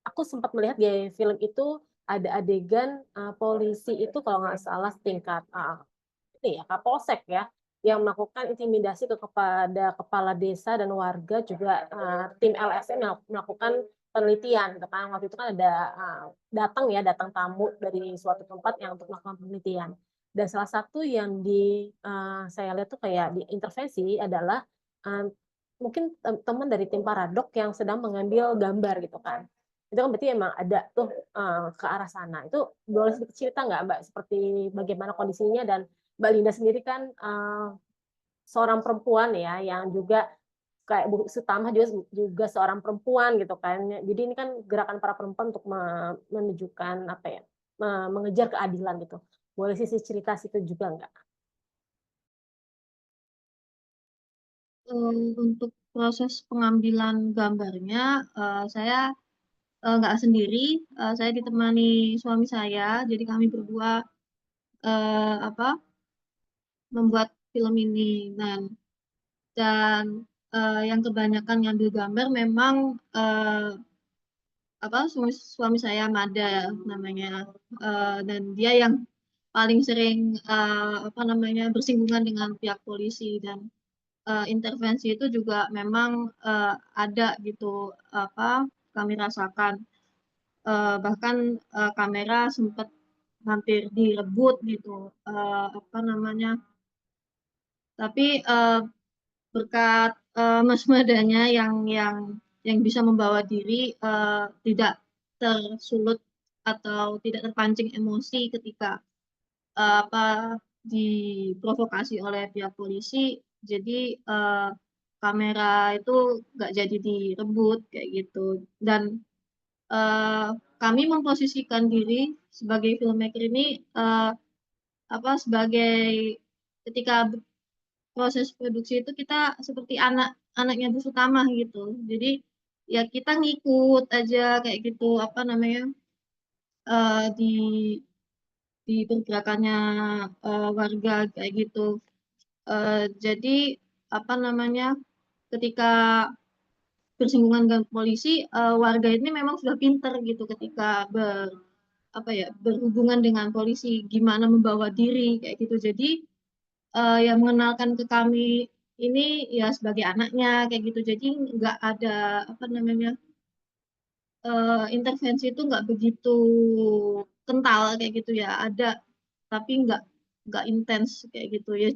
aku sempat melihat di film itu ada adegan polisi itu kalau nggak salah tingkat ini ya Kapolsek ya yang melakukan intimidasi kepada kepala desa dan warga, juga tim LSM yang melakukan penelitian. Karena waktu itu kan ada datang tamu dari suatu tempat yang untuk melakukan penelitian. Dan salah satu yang saya lihat tuh kayak diintervensi adalah mungkin teman dari tim Paradok yang sedang mengambil gambar gitu kan. Itu kan berarti emang ada tuh ke arah sana. Itu boleh sedikit cerita nggak Mbak, seperti bagaimana kondisinya? Dan Mbak Linda sendiri kan seorang perempuan ya, yang juga kayak Bu Sutamah juga seorang perempuan gitu kan. Jadi ini kan gerakan para perempuan untuk menunjukkan apa ya, mengejar keadilan gitu. Boleh sisi cerita situ juga nggak? Untuk proses pengambilan gambarnya, saya nggak sendiri, saya ditemani suami saya. Jadi kami berdua membuat film ini. Dan yang kebanyakan ngambil gambar memang suami saya Mada namanya, dan dia yang paling sering bersinggungan dengan pihak polisi. Dan intervensi itu juga memang ada gitu, kami rasakan. Bahkan kamera sempat hampir direbut gitu, tapi berkat Mas Madanya yang bisa membawa diri, tidak tersulut atau tidak terpancing emosi ketika diprovokasi oleh pihak polisi. Jadi kamera itu nggak jadi direbut kayak gitu. Dan kami memposisikan diri sebagai filmmaker ini sebagai ketika proses produksi itu kita seperti anaknya Bu Sutamah gitu. Jadi ya kita ngikut aja kayak gitu, di pergerakannya warga kayak gitu. Jadi ketika bersinggungan dengan polisi, warga ini memang sudah pinter gitu ketika berhubungan dengan polisi, gimana membawa diri kayak gitu. Jadi yang mengenalkan ke kami ini ya sebagai anaknya kayak gitu. Jadi nggak ada intervensi itu nggak begitu kental kayak gitu ya. Ada, tapi nggak intens kayak gitu ya.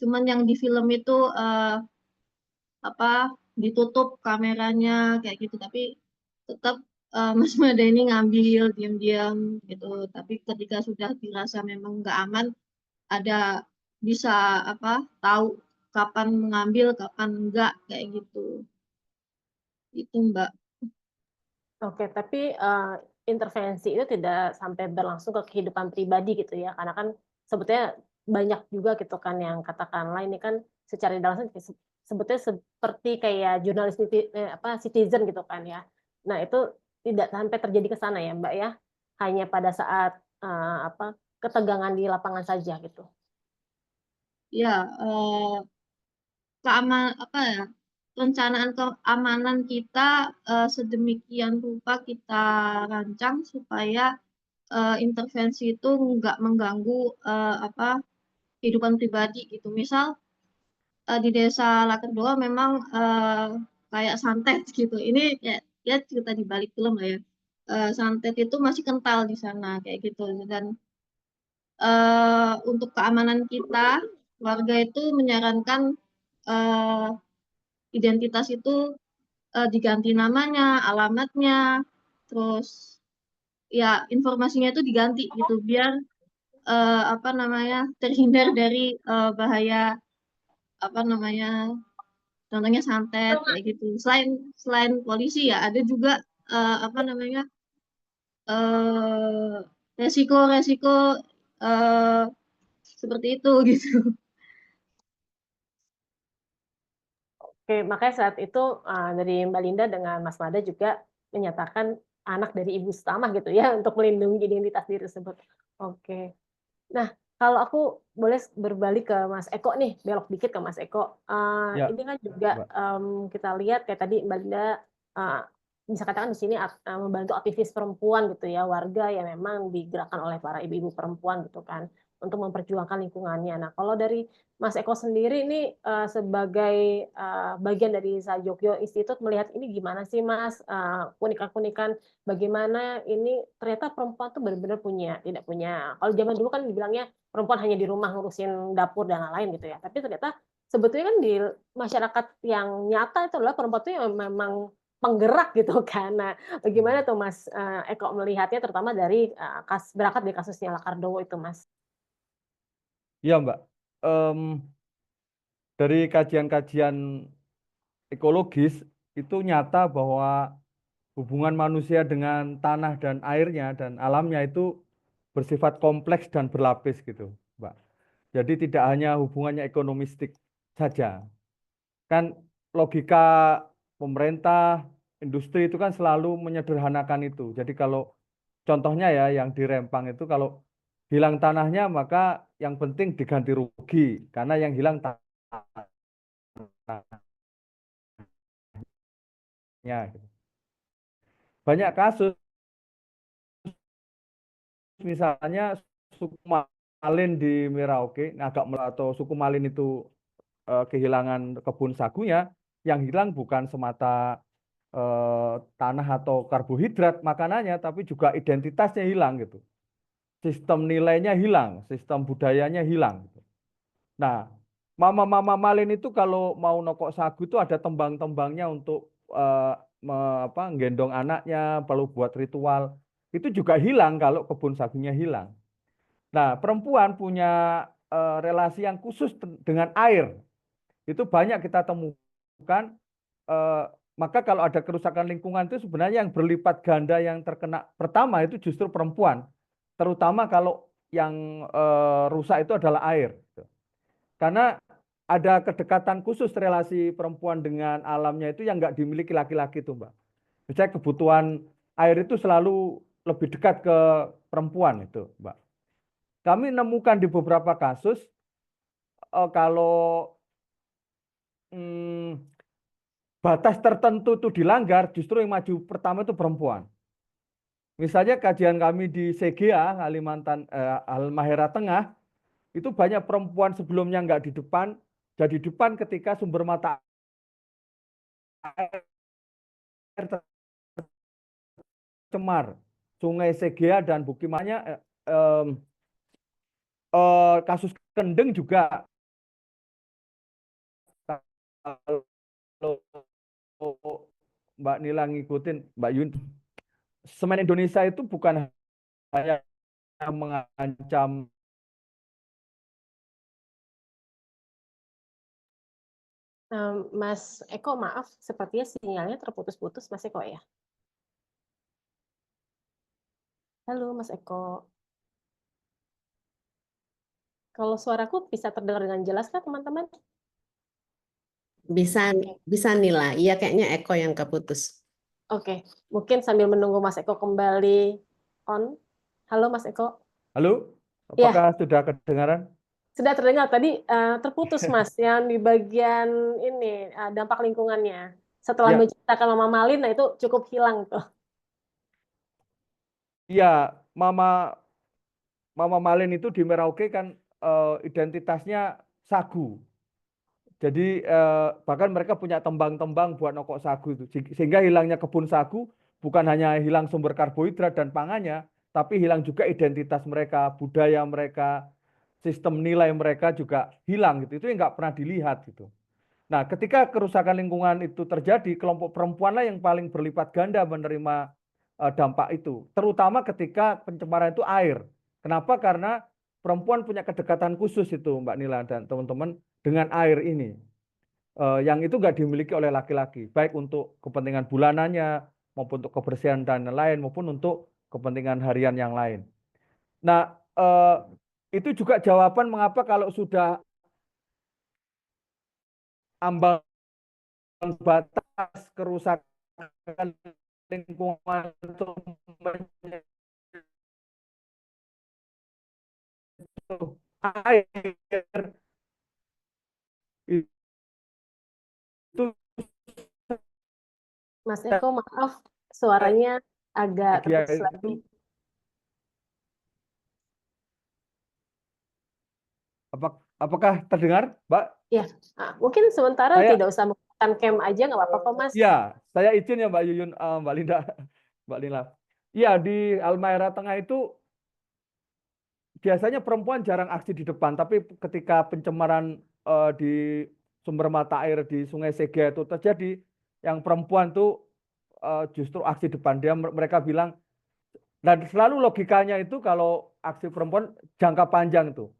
Cuman yang di film itu ditutup kameranya kayak gitu. Tapi tetap Mas Mada ini ngambil diam-diam gitu. Tapi ketika sudah dirasa memang nggak aman, ada bisa tahu kapan mengambil, kapan enggak kayak gitu. Itu Mbak. Oke, tapi intervensi itu tidak sampai berlangsung ke kehidupan pribadi gitu ya, karena kan sebetulnya banyak juga gitu kan yang katakanlah ini kan secara tidak langsung sebetulnya seperti kayak jurnalis citizen gitu kan ya. Nah itu tidak sampai terjadi ke sana ya Mbak ya, hanya pada saat ketegangan di lapangan saja gitu. Ya, perencanaan keamanan kita sedemikian rupa kita rancang supaya intervensi itu nggak mengganggu kehidupan pribadi gitu. Misal di desa Lakerdoa memang kayak santet gitu. Ini ya cerita di balik film lah ya. santet itu masih kental di sana kayak gitu. Dan untuk keamanan kita, warga itu menyarankan identitas itu diganti namanya, alamatnya, terus ya informasinya itu diganti gitu biar apa namanya terhindar dari bahaya apa namanya contohnya santet kayak gitu. Selain polisi ya ada juga apa namanya eh resiko-resiko eh seperti itu gitu. Oke, makanya saat itu dari Mbak Linda dengan Mas Mada juga menyatakan anak dari ibu setamah gitu ya untuk melindungi identitas diri tersebut. Oke. Nah, kalau aku boleh berbalik ke Mas Eko nih, belok dikit ke Mas Eko. Ya, Ini kan juga Mbak. kita lihat kayak tadi Mbak Linda bisa katakan di sini membantu aktivis perempuan gitu ya, warga yang memang digerakkan oleh para ibu-ibu perempuan gitu kan untuk memperjuangkan lingkungannya. Nah, kalau dari Mas Eko sendiri ini sebagai bagian dari Sajokyo Institute melihat ini gimana sih Mas, keunikan-keunikan bagaimana ini ternyata perempuan tuh benar-benar tidak punya, kalau zaman dulu kan dibilangnya perempuan hanya di rumah ngurusin dapur dan lain-lain gitu ya, tapi ternyata sebetulnya kan di masyarakat yang nyata itu adalah perempuan itu yang memang penggerak gitu kan. Nah, bagaimana tuh Mas Eko melihatnya terutama dari berangkat dari kasusnya Lakardowo itu Mas? Iya, Mbak. Dari kajian-kajian ekologis itu nyata bahwa hubungan manusia dengan tanah dan airnya dan alamnya itu bersifat kompleks dan berlapis gitu, Mbak. Jadi tidak hanya hubungannya ekonomistik saja. Kan logika pemerintah, industri itu kan selalu menyederhanakan itu. Jadi kalau contohnya ya yang di Rempang itu kalau hilang tanahnya maka yang penting diganti rugi karena yang hilang tanahnya. Gitu. Banyak kasus misalnya suku Malin di Merauke, atau suku Malin itu kehilangan kebun sagunya, yang hilang bukan semata tanah atau karbohidrat makanannya, tapi juga identitasnya hilang gitu. Sistem nilainya hilang, sistem budayanya hilang. Gitu. Nah, mama-mama Malin itu kalau mau nokok sagu itu ada tembang-tembangnya untuk gendong anaknya, perlu buat ritual. Itu juga hilang kalau kebun sagunya hilang. Nah, perempuan punya relasi yang khusus dengan air. Itu banyak kita temukan. Maka kalau ada kerusakan lingkungan itu sebenarnya yang berlipat ganda yang terkena pertama itu justru perempuan. Terutama kalau yang rusak itu adalah air. Karena ada kedekatan khusus relasi perempuan dengan alamnya itu yang nggak dimiliki laki-laki tuh, Mbak. Misalnya kebutuhan air itu selalu lebih dekat ke perempuan itu, Mbak. Kami nemukan di beberapa kasus kalau batas tertentu itu dilanggar, justru yang maju pertama itu perempuan. Misalnya kajian kami di Segea, Halmahera Tengah, itu banyak perempuan sebelumnya nggak di depan, jadi di depan ketika sumber mata air tercemar. Sungai Segea dan Bukimanya, kasus kendeng juga. Kalau Mbak Nila ngikutin, Mbak Yun, semen Indonesia itu bukan hanya mengancam Mas Eko, maaf, sepertinya sinyalnya terputus-putus Mas Eko ya. Halo Mas Eko. Kalau suaraku bisa terdengar dengan jelas kah teman-teman? Bisa Nila. Iya kayaknya Eko yang keputus. Oke, mungkin sambil menunggu Mas Eko kembali on. Halo Mas Eko. Halo, Ya, apakah sudah kedengaran? sudah terdengar tadi terputus Mas yang di bagian ini dampak lingkungannya. Setelah Ya, menceritakan Mama Malin, nah itu cukup hilang tuh. iya, Mama Malin itu di Merauke kan identitasnya sagu. Jadi bahkan mereka punya tembang-tembang buat nokok sagu itu. Sehingga hilangnya kebun sagu bukan hanya hilang sumber karbohidrat dan pangannya, tapi hilang juga identitas mereka, budaya mereka, sistem nilai mereka juga hilang gitu. Itu yang nggak pernah dilihat gitu. Nah, ketika kerusakan lingkungan itu terjadi, kelompok perempuanlah yang paling berlipat ganda menerima dampak itu, terutama ketika pencemaran itu air. Kenapa? Karena perempuan punya kedekatan khusus itu, Mbak Nila dan teman-teman, dengan air ini. Yang itu nggak dimiliki oleh laki-laki, baik untuk kepentingan bulanannya, maupun untuk kebersihan dan lain, maupun untuk kepentingan harian yang lain. Nah, itu juga jawaban mengapa kalau sudah ambang batas kerusakan lingkungan itu menyentuh air, itu Mas Eko, maaf, suaranya agak dia terputus itu lagi. apakah terdengar, Mbak? Ya, mungkin sementara Saya tidak usah menggunakan cam aja, nggak apa-apa kok, Mas. ya, saya izin ya Mbak Yuyun, Mbak Linda, Mbak Lila. Ya, di Halmahera Tengah itu biasanya perempuan jarang aksi di depan, tapi ketika pencemaran di sumber mata air di Sungai Sega itu terjadi, yang perempuan tuh justru aksi depan. Mereka bilang, dan selalu logikanya itu kalau aksi perempuan jangka panjang tuh.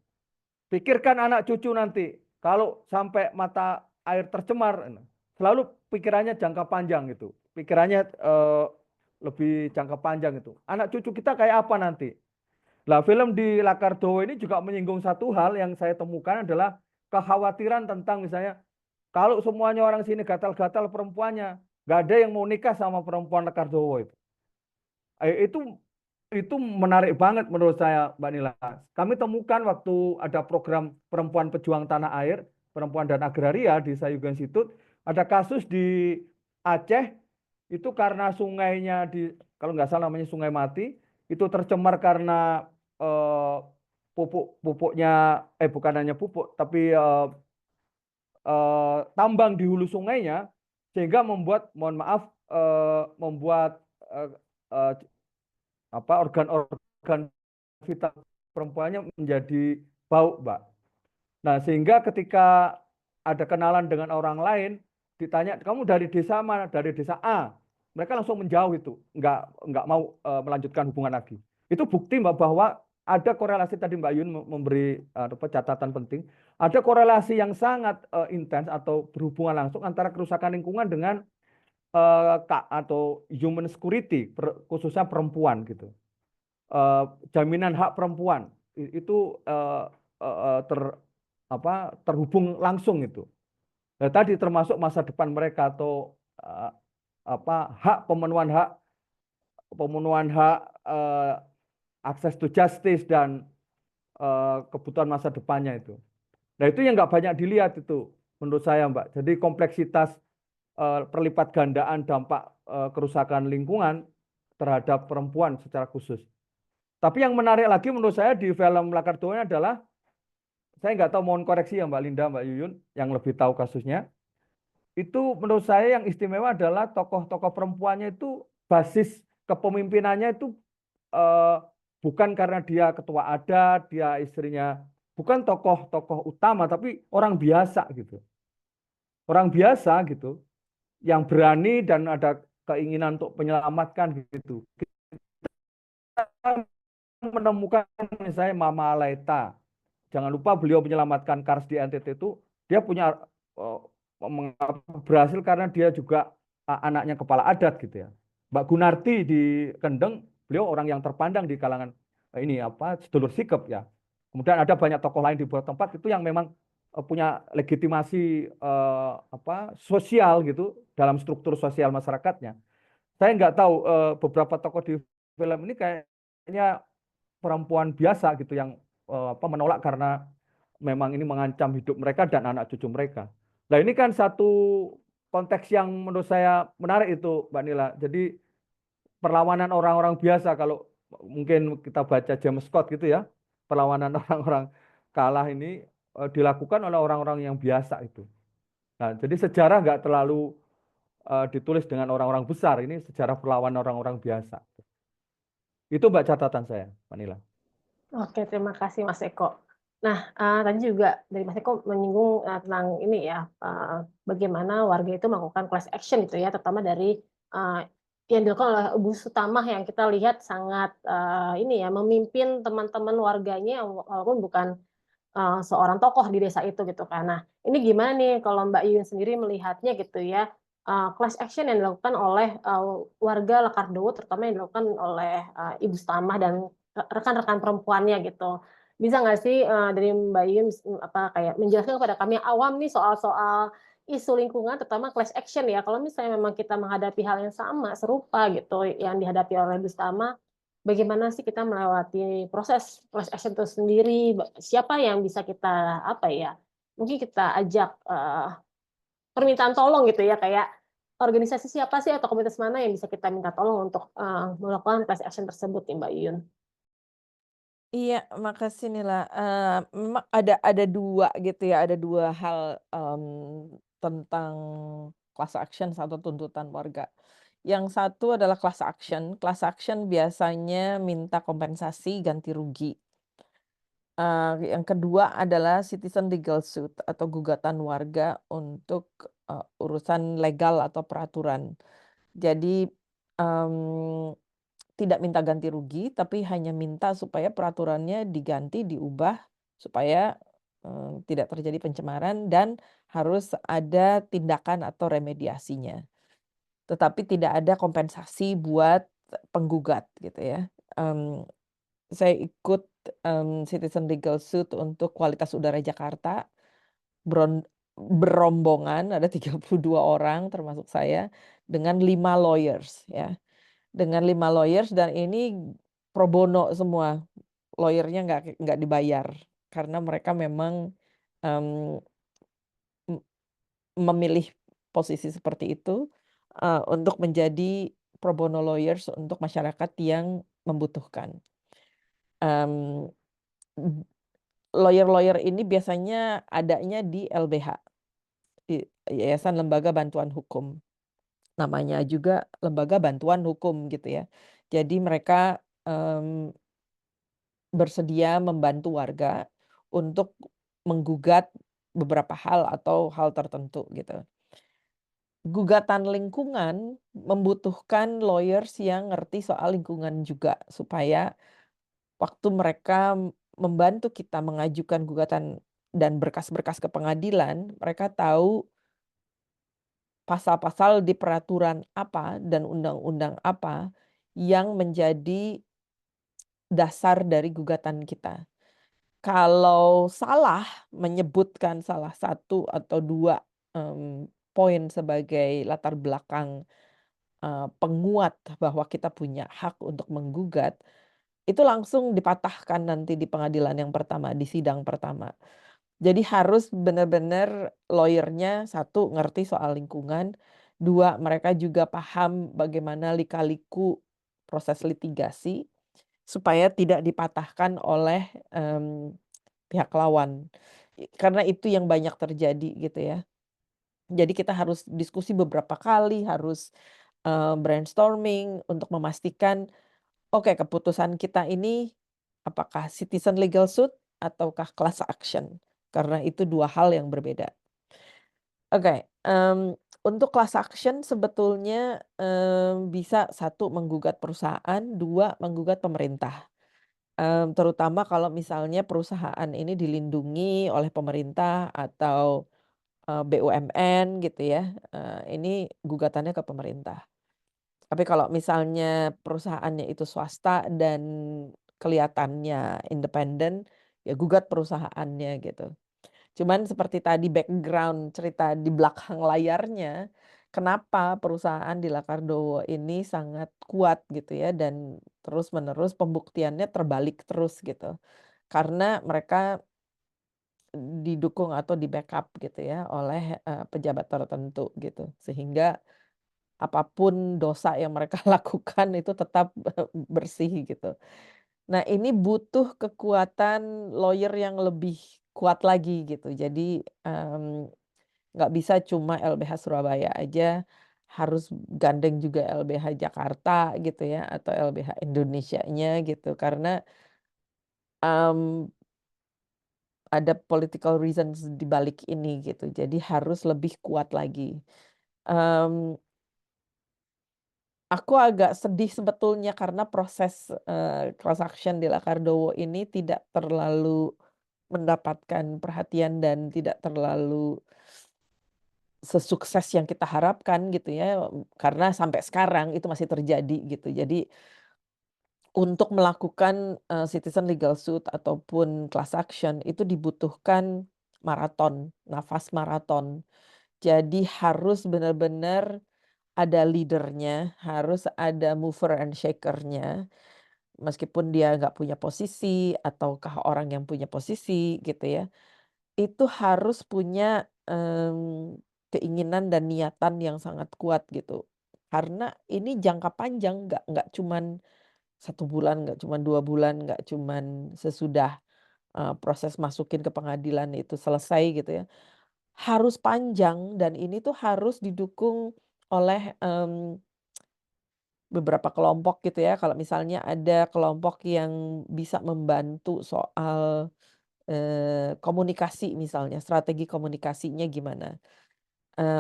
Pikirkan anak cucu nanti, kalau sampai mata air tercemar, selalu pikirannya jangka panjang gitu. Pikirannya lebih jangka panjang itu. Anak cucu kita kayak apa nanti? Nah, film di Lakardowo ini juga menyinggung satu hal yang saya temukan adalah kekhawatiran tentang misalnya kalau semuanya orang sini gatal-gatal perempuannya, nggak ada yang mau nikah sama perempuan Lakardowo itu. Itu menarik banget menurut saya, Mbak Nila. Kami temukan waktu ada program Perempuan Pejuang Tanah Air, Perempuan dan Agraria di Sayuga Institute, ada kasus di Aceh itu karena sungainya kalau nggak salah namanya Sungai Mati, itu tercemar karena pupuknya bukan hanya pupuk tapi tambang di hulu sungainya, sehingga membuat organ-organ vital perempuannya menjadi bau, Mbak. Nah, sehingga ketika ada kenalan dengan orang lain, ditanya, kamu dari desa mana? Dari desa A. Mereka langsung menjauh itu, nggak mau melanjutkan hubungan lagi. Itu bukti, Mbak, bahwa ada korelasi tadi Mbak Yun memberi catatan penting. Ada korelasi yang sangat intens atau berhubungan langsung antara kerusakan lingkungan dengan atau human security, khususnya perempuan gitu. Jaminan hak perempuan itu terhubung langsung itu. Nah, tadi termasuk masa depan mereka atau pemenuhan hak akses to justice dan kebutuhan masa depannya itu. Nah, itu yang nggak banyak dilihat itu menurut saya, Mbak. Jadi kompleksitas perlipat gandaan dampak kerusakan lingkungan terhadap perempuan secara khusus. Tapi yang menarik lagi menurut saya di film Lakardowo adalah, saya nggak tahu, mohon koreksi ya Mbak Linda, Mbak Yuyun, yang lebih tahu kasusnya. Itu menurut saya yang istimewa adalah tokoh-tokoh perempuannya itu basis kepemimpinannya itu bukan karena dia ketua adat, dia istrinya, bukan tokoh-tokoh utama, tapi orang biasa gitu. Orang biasa gitu, yang berani dan ada keinginan untuk menyelamatkan gitu. Kita menemukan misalnya Mama Alaita. Jangan lupa beliau menyelamatkan Kars di NTT itu, dia punya berhasil karena dia juga anaknya kepala adat gitu ya. Mbak Gunarti di Kendeng, beliau orang yang terpandang di kalangan sedulur sikep ya. Kemudian ada banyak tokoh lain di beberapa tempat itu yang memang punya legitimasi sosial gitu dalam struktur sosial masyarakatnya. Saya nggak tahu beberapa tokoh di film ini kayaknya perempuan biasa gitu yang menolak karena memang ini mengancam hidup mereka dan anak cucu mereka. Nah, ini kan satu konteks yang menurut saya menarik itu, Mbak Nila. Jadi perlawanan orang-orang biasa, kalau mungkin kita baca James Scott gitu ya, perlawanan orang-orang kalah ini dilakukan oleh orang-orang yang biasa itu. Nah, jadi sejarah nggak terlalu ditulis dengan orang-orang besar. Ini sejarah perlawanan orang-orang biasa. Itu Mbak catatan saya, Mbak Nila. Oke, terima kasih Mas Eko. Nah, tadi juga dari Mas Eko menyinggung tentang ini ya, bagaimana warga itu melakukan class action gitu ya, terutama dari yang dilakukan oleh Ibu Sutamah yang kita lihat sangat ini ya, memimpin teman-teman warganya walaupun bukan seorang tokoh di desa itu gitu kan. Nah, ini gimana nih kalau Mbak Yuyun sendiri melihatnya gitu ya, class action yang dilakukan oleh warga Lekardowo, terutama yang dilakukan oleh Ibu Sutamah dan rekan-rekan perempuannya gitu. Bisa nggak sih dari Mbak Yuyun kayak menjelaskan kepada kami yang awam nih soal-soal isu lingkungan, terutama class action ya. Kalau misalnya memang kita menghadapi hal yang sama, serupa gitu, yang dihadapi oleh Ibu Sutamah, bagaimana sih kita melewati proses class action itu sendiri? Siapa yang bisa kita mungkin kita ajak permintaan tolong gitu ya, kayak organisasi siapa sih atau komunitas mana yang bisa kita minta tolong untuk melakukan class action tersebut nih Mbak Yuyun? Iya, makasih Nila. Memang ada 2 gitu ya, ada 2 hal, tentang class action atau tuntutan warga. Yang satu adalah class action. Class action biasanya minta kompensasi ganti rugi. Yang kedua adalah citizen legal suit atau gugatan warga untuk, urusan legal atau peraturan. Jadi, mmm tidak minta ganti rugi, tapi hanya minta supaya peraturannya diganti, diubah, supaya, tidak terjadi pencemaran dan harus ada tindakan atau remediasinya. Tetapi tidak ada kompensasi buat penggugat gitu ya. Saya ikut, citizen legal suit untuk kualitas udara Jakarta, beron berombongan ada 32 orang termasuk saya, dengan 5 lawyers ya. Dengan 5 lawyers dan ini pro bono semua, lawyer-nya nggak dibayar. Karena mereka memang, mmm, m memilih posisi seperti itu, untuk menjadi pro bono lawyers untuk masyarakat yang membutuhkan. Mmm, Lawyer-lawyer ini biasanya adanya di LBH, di Yayasan Lembaga Bantuan Hukum. Namanya juga lembaga bantuan hukum gitu ya. Jadi mereka, bersedia membantu warga untuk menggugat beberapa hal atau hal tertentu gitu. Gugatan lingkungan membutuhkan lawyers yang ngerti soal lingkungan juga, supaya waktu mereka membantu kita mengajukan gugatan dan berkas-berkas ke pengadilan, mereka tahu pasal-pasal di peraturan apa dan undang-undang apa yang menjadi dasar dari gugatan kita. Kalau salah menyebutkan salah satu atau 2 poin sebagai latar belakang, penguat bahwa kita punya hak untuk menggugat, itu langsung dipatahkan nanti di pengadilan yang pertama, di sidang pertama. Jadi harus benar-benar lawyer-nya 1 ngerti soal lingkungan, 2 mereka juga paham bagaimana lika-liku proses litigasi, supaya tidak dipatahkan oleh, pihak lawan. Karena itu yang banyak terjadi gitu ya. Jadi kita harus diskusi beberapa kali, harus, brainstorming untuk memastikan, oke keputusan kita ini apakah citizen legal suit ataukah class action, karena itu 2 hal yang berbeda. Oke, untuk class action sebetulnya, bisa 1 menggugat perusahaan, 2 menggugat pemerintah. Terutama kalau misalnya perusahaan ini dilindungi oleh pemerintah atau, BUMN gitu ya, ini gugatannya ke pemerintah. Tapi kalau misalnya perusahaannya itu swasta dan kelihatannya independen, ya gugat perusahaannya gitu. Cuman seperti tadi background cerita di belakang layarnya, kenapa perusahaan di Lakardowo ini sangat kuat gitu ya dan terus-menerus pembuktiannya terbalik terus gitu. Karena mereka didukung atau di-backup gitu ya oleh, pejabat tertentu gitu. Sehingga apapun dosa yang mereka lakukan itu tetap bersih gitu. Nah, ini butuh kekuatan lawyer yang lebih kuat lagi gitu. Jadi, nggak bisa cuma LBH Surabaya aja, harus gandeng juga LBH Jakarta gitu ya atau LBH Indonesianya gitu karena um, ada political reasons di balik ini gitu. Jadi harus lebih kuat lagi. Um, Aku agak sedih sebetulnya karena proses class action di Lakardowo ini tidak terlalu mendapatkan perhatian dan tidak terlalu sesukses yang kita harapkan gitu ya, karena sampai sekarang itu masih terjadi gitu. Jadi untuk melakukan citizen legal suit ataupun class action itu dibutuhkan maraton, nafas maraton. Jadi harus benar-benar ada leadernya, harus ada mover and shaker-nya. Meskipun dia nggak punya posisi ataukah orang yang punya posisi gitu ya, itu harus punya, keinginan dan niatan yang sangat kuat gitu. Karena ini jangka panjang, nggak cuman 1 bulan, nggak cuman 2 bulan, nggak cuman sesudah, proses masukin ke pengadilan itu selesai gitu ya. Harus panjang dan ini tuh harus didukung oleh, beberapa kelompok gitu ya. Kalau misalnya ada kelompok yang bisa membantu soal komunikasi misalnya, strategi komunikasinya gimana.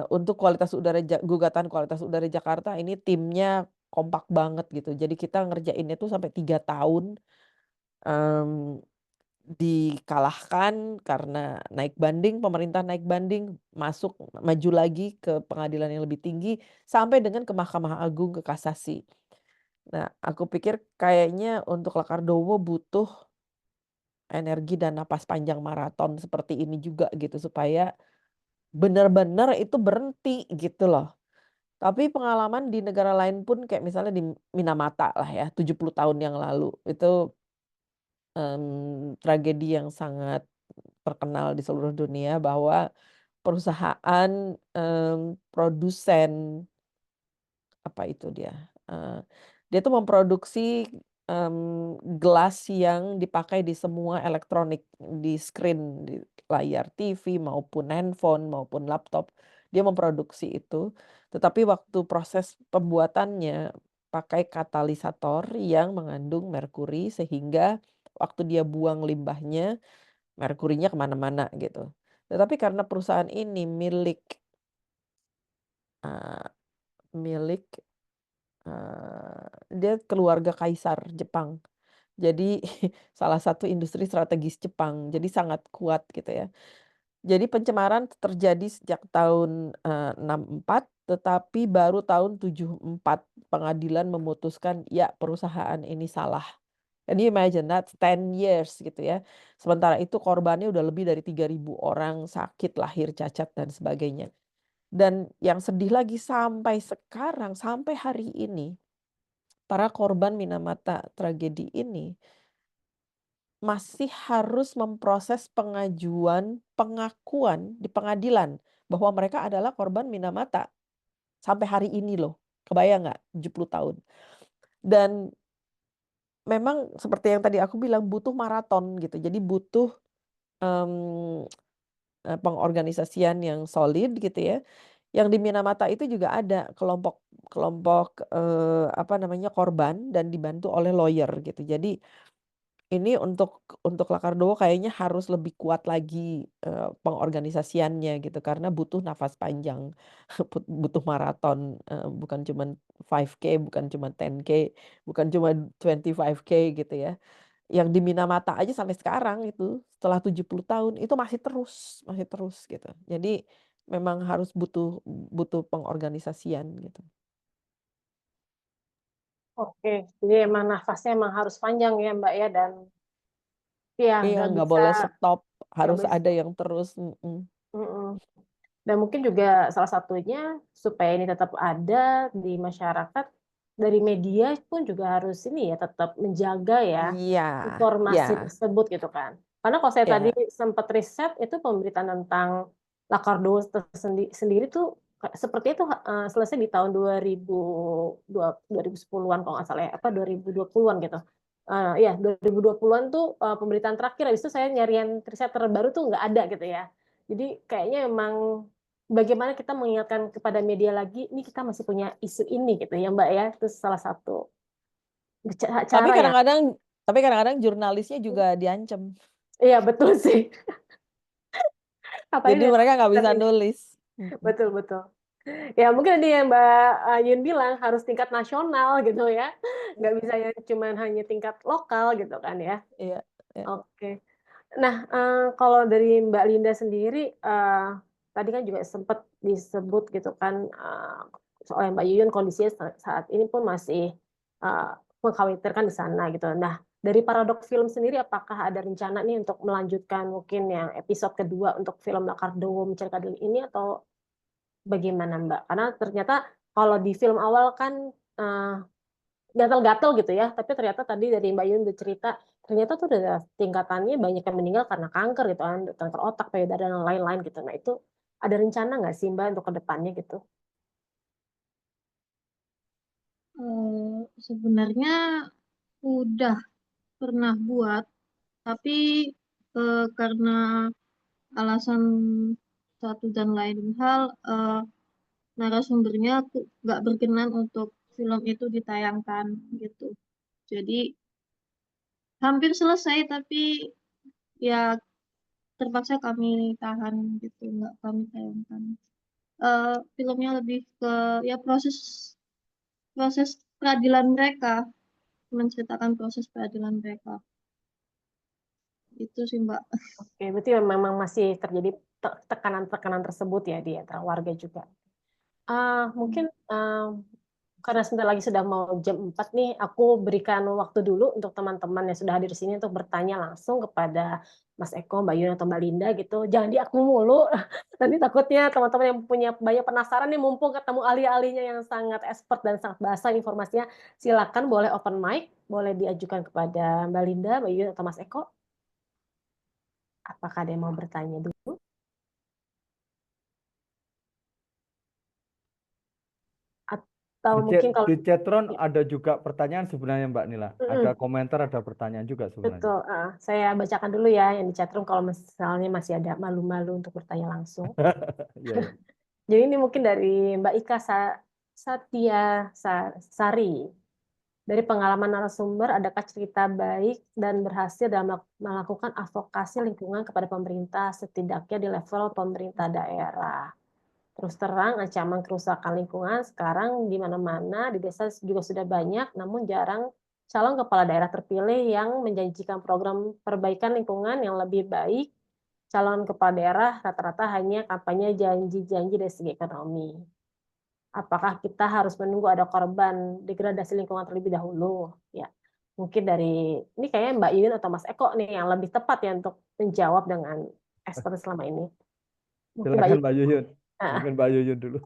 Untuk kualitas udara gugatan kualitas udara Jakarta ini timnya kompak banget gitu. Jadi kita ngerjainnya tuh sampai 3 tahun, mmm, dikalahkan karena naik banding, pemerintah naik banding, masuk maju lagi ke pengadilan yang lebih tinggi, sampai dengan ke Mahkamah Agung, ke kasasi. Nah, aku pikir kayaknya untuk Lakardowo butuh energi dan napas panjang maraton seperti ini juga gitu supaya benar-benar itu berhenti gitu loh. Tapi pengalaman di negara lain pun kayak misalnya di Minamata lah ya 70 tahun yang lalu itu tragedi yang sangat terkenal di seluruh dunia bahwa perusahaan produsen apa itu dia, dia tuh memproduksi, gelas yang dipakai di semua elektronik, di screen, di layar TV maupun handphone, maupun laptop, dia memproduksi itu. Tetapi waktu proses pembuatannya pakai katalisator yang mengandung merkuri sehingga waktu dia buang limbahnya, merkurinya kemana mana gitu. Tetapi karena perusahaan ini eee, milik dia keluarga kaisar Jepang. Jadi salah satu industri strategis Jepang, jadi sangat kuat gitu ya. Jadi pencemaran terjadi sejak tahun, 64 tetapi baru tahun 74 pengadilan memutuskan, ya perusahaan ini salah. Can you imagine that 10 years gitu ya. Sementara itu korbannya udah lebih dari 3.000 orang sakit, lahir, cacat dan sebagainya. Dan yang sedih lagi sampai sekarang, sampai hari ini para korban Minamata tragedi ini masih harus memproses pengajuan pengakuan di pengadilan bahwa mereka adalah korban Minamata. Sampai hari ini loh, kebayang nggak 70 tahun. Dan memang seperti yang tadi aku bilang butuh maraton gitu. Jadi butuh, mmm, pengorganisasian yang solid gitu ya. Yang di Minamata itu juga ada kelompok kelompok, apa namanya, korban dan dibantu oleh lawyer gitu. Jadi ini untuk Lakardowo kayaknya harus lebih kuat lagi, pengorganisasiannya gitu karena butuh nafas panjang, butuh maraton, bukan cuman 5K, bukan cuma 10K, bukan cuma 25K gitu ya. Yang di Minamata aja sampai sekarang itu setelah 70 tahun itu masih terus gitu. Jadi memang harus butuh butuh pengorganisasian gitu. Oke, jadi emang nafasnya emang harus panjang ya Mbak ya dan ya Iya, nggak bisa boleh stop, nggak harus boleh. ada yang terus, Mm-mm. Dan mungkin juga salah satunya supaya ini tetap ada di masyarakat dari media pun juga harus ini ya tetap menjaga ya Iya, iya, informasi tersebut gitu kan. Karena kalau saya tadi iya. sempat riset itu pemberitaan tentang Lakardowo sendiri tuh seperti itu selesai di tahun 2010-an kalau nggak salah ya, apa 2020-an gitu. Ya 2020-an tuh pemberitaan terakhir, habis itu saya nyari yang riset terbaru tuh nggak ada gitu ya. Jadi kayaknya emang bagaimana kita mengingatkan kepada media lagi, ini kita masih punya isu ini gitu ya Mbak ya, itu salah satu Tapi cara yang, kadang-kadang jurnalisnya juga diancam. iya betul sih, apalagi Jadi dengan mereka nggak Twitter bisa ini. nulis. Betul betul. Ya mungkin tadi yang Mbak Yun bilang harus tingkat nasional gitu ya, nggak bisa yang cuman hanya tingkat lokal gitu kan ya. Iya, iya. Oke. Nah, kalau dari Mbak Linda sendiri, tadi kan juga sempat disebut gitu kan, oleh Mbak Yuyun kondisinya saat ini pun masih mengkhawatirkan di sana gitu. Nah, dari Paradok Film sendiri, apakah ada rencana nih untuk melanjutkan mungkin yang episode kedua untuk film Lakar Dowo Mencari Keadilan ini atau bagaimana Mbak? Karena ternyata kalau di film awal kan gatal-gatal gitu ya, tapi ternyata tadi dari Mbak Yun bercerita, ternyata tuh udah tingkatannya banyak yang meninggal karena kanker gitu kan, kanker otak, payudara, dan lain-lain gitu. Nah itu ada rencana nggak sih Mbak untuk ke depannya gitu? Sebenarnya udah pernah buat, tapi karena alasan satu dan lain hal, narasumbernya nggak berkenan untuk film itu ditayangkan gitu. Jadi hampir selesai, tapi ya terpaksa kami tahan gitu, nggak kami tayangkan. Filmnya lebih ke ya proses proses peradilan mereka, menceritakan proses peradilan mereka. Itu sih Mbak. Oke, berarti memang masih terjadi tekanan-tekanan tersebut ya di antara warga juga. Mungkin karena sebentar lagi sudah mau jam 4 nih, aku berikan waktu dulu untuk teman-teman yang sudah hadir di sini untuk bertanya langsung kepada Mas Eko, Mbak Yun, atau Mbak Linda gitu. Jangan di aku mulu, nanti takutnya teman-teman yang punya banyak penasaran nih, mumpung ketemu ahli-ahlinya yang sangat expert dan sangat basah informasinya, silakan boleh open mic, boleh diajukan kepada Mbak Linda, Mbak Yun, atau Mas Eko. Apakah ada yang mau bertanya dulu? Atau mungkin kalau Di chatron ada juga pertanyaan sebenarnya Mbak Nila. Ada komentar, ada pertanyaan juga sebenarnya. betul, saya bacakan dulu ya yang di chatroom kalau misalnya masih ada malu-malu untuk bertanya langsung. Iya, iya. Jadi ini mungkin dari Mbak Ika Satya Sari. Dari pengalaman narasumber, adakah cerita baik dan berhasil dalam melakukan advokasi lingkungan kepada pemerintah, setidaknya di level pemerintah daerah? Terus terang, ancaman kerusakan lingkungan sekarang di mana-mana, di desa juga sudah banyak, namun jarang calon kepala daerah terpilih yang menjanjikan program perbaikan lingkungan yang lebih baik. Calon kepala daerah rata-rata hanya kampanye janji-janji dari segi ekonomi. Apakah kita harus menunggu ada korban degradasi lingkungan terlebih dahulu? Ya, mungkin dari ini kayaknya Mbak Yuyun atau Mas Eko nih yang lebih tepat ya untuk menjawab dengan expert selama ini. Mungkin Mbak Silakan Yuyun. Mbak Yuyun. Ah, Mungkin Mbak Yuyun dulu.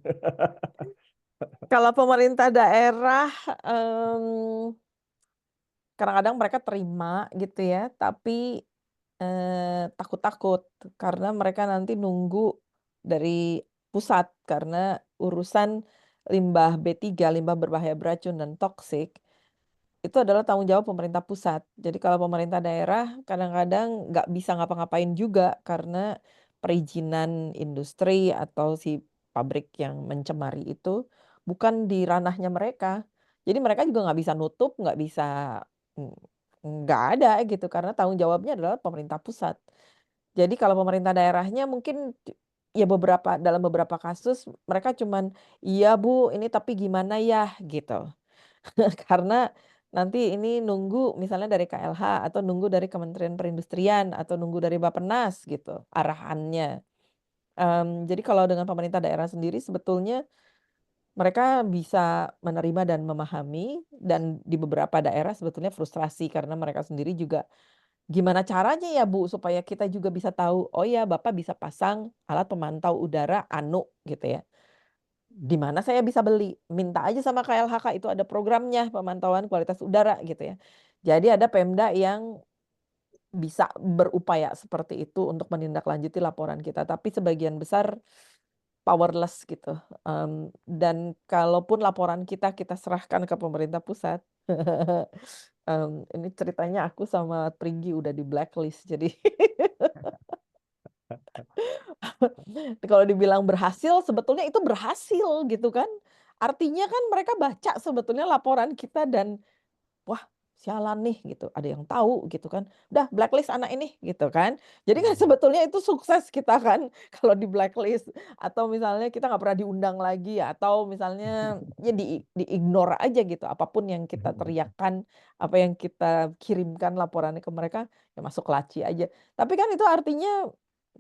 Kalau pemerintah daerah, kadang-kadang mereka terima gitu ya, tapi takut-takut karena mereka nanti nunggu dari pusat karena urusan limbah B3, limbah berbahaya beracun dan toksik itu adalah tanggung jawab pemerintah pusat. Jadi kalau pemerintah daerah kadang-kadang nggak bisa ngapa-ngapain juga karena perizinan industri atau si pabrik yang mencemari itu bukan di ranahnya mereka. Jadi mereka juga nggak bisa nutup, nggak bisa mm, nggak ada gitu karena tanggung jawabnya adalah pemerintah pusat. Jadi kalau pemerintah daerahnya mungkin ya dalam beberapa kasus mereka cuman iya Bu ini tapi gimana ya gitu. Karena nanti ini nunggu misalnya dari KLH atau nunggu dari Kementerian Perindustrian atau nunggu dari Bappenas gitu arahannya. Jadi kalau dengan pemerintah daerah sendiri sebetulnya mereka bisa menerima dan memahami dan di beberapa daerah sebetulnya frustrasi karena mereka sendiri juga gimana caranya ya Bu supaya kita juga bisa tahu, oh ya Bapak bisa pasang alat pemantau udara ANU gitu ya. Di mana saya bisa beli? Minta aja sama KLHK itu ada programnya pemantauan kualitas udara gitu ya. Jadi ada Pemda yang bisa berupaya seperti itu untuk menindaklanjuti laporan kita, tapi sebagian besar powerless gitu. Dan kalaupun laporan kita serahkan ke pemerintah pusat, ini ceritanya aku sama Pringgi udah di blacklist jadi Kalau dibilang berhasil, sebetulnya itu berhasil gitu kan. Artinya kan mereka baca sebetulnya laporan kita dan wah, sialan nih gitu, ada yang tahu gitu kan, udah blacklist anak ini gitu kan. Jadi kan sebetulnya itu sukses kita kan kalau di blacklist atau misalnya kita nggak pernah diundang lagi atau misalnya ya di-ignore aja gitu, apapun yang kita teriakkan, apa yang kita kirimkan laporannya ke mereka, ya masuk laci aja. Tapi kan itu artinya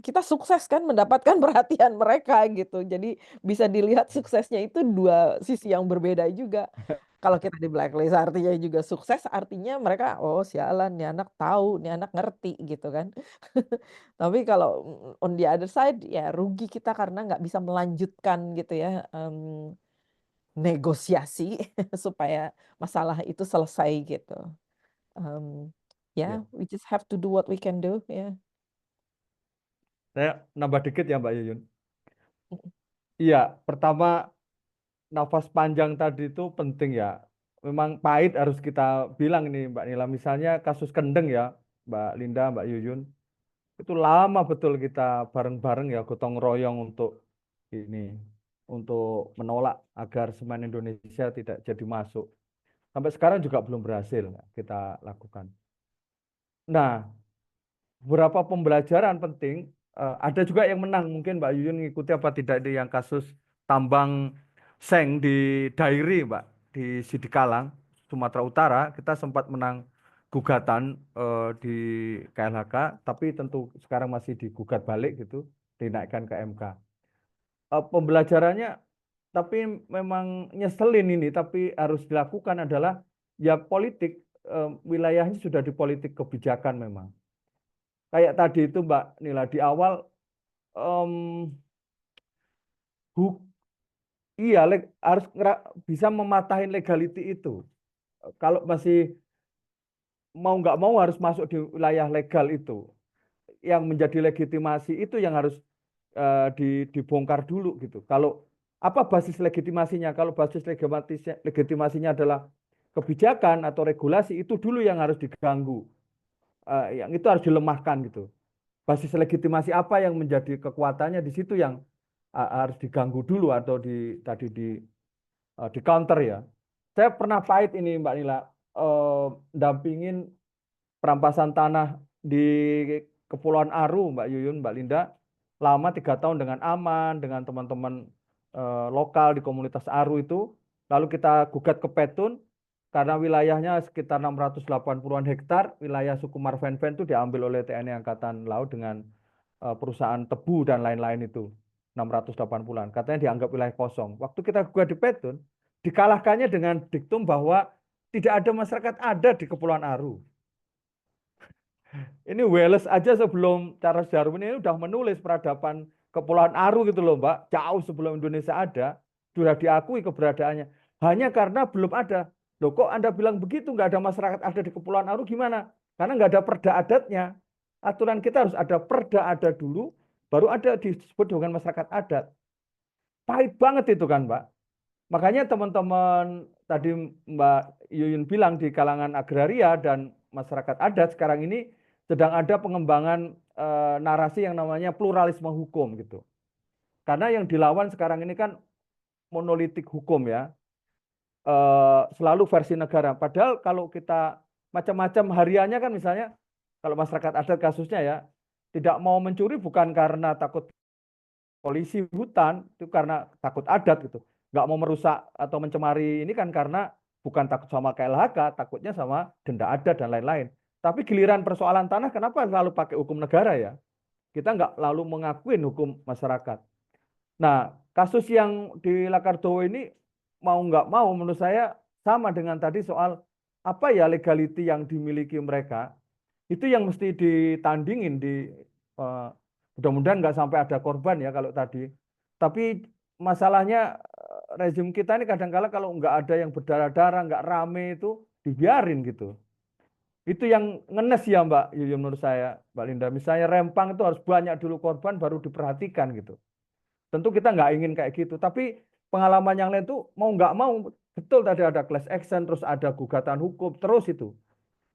kita sukses kan mendapatkan perhatian mereka gitu. Jadi bisa dilihat suksesnya itu dua sisi yang berbeda juga. Kalau kita di blacklist artinya juga sukses, artinya mereka, "Oh sialan nih anak tahu, nih anak ngerti," gitu kan. Tapi kalau, on the other side ya rugi kita karena nggak bisa melanjutkan gitu ya, negosiasi supaya masalah itu selesai gitu. Ya, Ya we just have to do what we can do, ya. saya nambah dikit ya Mbak Yuyun. Mhm. Iya, pertama nafas panjang tadi itu penting ya. Memang pahit harus kita bilang ini Mbak Nila. Misalnya kasus Kendeng ya, Mbak Linda, Mbak Yuyun. Itu lama betul kita bareng-bareng ya, gotong royong untuk ini, untuk menolak agar semen Indonesia tidak jadi masuk. Sampai sekarang juga belum berhasil kita lakukan. Nah, beberapa pembelajaran penting. Ada juga yang menang, mungkin Mbak Yuyun ngikuti apa tidak di yang kasus tambang seng di Dairi, Mbak, di Sidikalang, Sumatera Utara. Kita sempat menang gugatan di KLHK, tapi tentu sekarang masih digugat balik gitu, dinaikkan ke MK. Pembelajarannya, tapi memang nyeselin ini, tapi harus dilakukan adalah ya politik, wilayahnya sudah di politik kebijakan memang. Kayak tadi itu Mbak Nila di awal, em, iya harus bisa mematahin legality itu. Kalau masih mau nggak mau harus masuk di wilayah legal itu. Yang menjadi legitimasi itu yang harus dibongkar dulu gitu. Kalau apa basis legitimasinya? Kalau basis legitimasinya adalah kebijakan atau regulasi, itu dulu yang harus diganggu. Yang itu harus dilemahkan gitu. Basis legitimasi apa yang menjadi kekuatannya di situ yang harus diganggu dulu atau di counter ya. Saya pernah fight ini Mbak Nila, dampingin perampasan tanah di Kepulauan Aru, Mbak Yuyun, Mbak Linda, lama 3 tahun dengan aman, dengan teman-teman lokal di komunitas Aru itu. Lalu kita gugat ke Petun, karena wilayahnya sekitar 680-an hektar, wilayah suku Marvenven itu diambil oleh TNI Angkatan Laut dengan perusahaan tebu dan lain-lain itu. 680-an, katanya dianggap wilayah kosong. Waktu kita gugat di Petun, dikalahkannya dengan diktum bahwa tidak ada masyarakat adat di Kepulauan Aru. Ini Wales aja sebelum Charles Darwin ini udah menulis peradaban Kepulauan Aru gitu loh Mbak. Jauh sebelum Indonesia ada, sudah diakui keberadaannya. Hanya karena belum ada. Loh kok Anda bilang begitu, nggak ada masyarakat adat di Kepulauan Aru gimana? Karena nggak ada perda adatnya. Aturan kita harus ada perda adat dulu, baru ada disebut dengan masyarakat adat. Pahit banget itu kan Mbak. Makanya teman-teman tadi Mbak Yuyun bilang di kalangan agraria dan masyarakat adat sekarang ini sedang ada pengembangan narasi yang namanya pluralisme hukum gitu. Karena yang dilawan sekarang ini kan monolitik hukum ya, selalu versi negara. Padahal kalau kita macam-macam hariannya kan misalnya kalau masyarakat adat kasusnya ya tidak mau mencuri bukan karena takut polisi hutan, itu karena takut adat gitu. Nggak mau merusak atau mencemari ini kan karena bukan takut sama KLHK, takutnya sama denda adat dan lain-lain. Tapi giliran persoalan tanah kenapa selalu pakai hukum negara ya? Kita nggak lalu mengakuin hukum masyarakat. Nah, kasus yang di Lakardowo ini mau nggak mau menurut saya sama dengan tadi soal apa ya legality yang dimiliki mereka. Itu yang mesti ditandingin mudah-mudahan nggak sampai ada korban ya kalau tadi. Tapi masalahnya rezim kita ini kadang-kala kalau nggak ada yang berdarah-darah, nggak rame itu dibiarin gitu. Itu yang ngenes ya Mbak Yuyun menurut saya, Mbak Linda. Misalnya Rempang itu harus banyak dulu korban baru diperhatikan gitu. Tentu kita nggak ingin kayak gitu. Tapi pengalaman yang lain tuh mau nggak mau betul tadi ada class action, terus ada gugatan hukum, terus itu.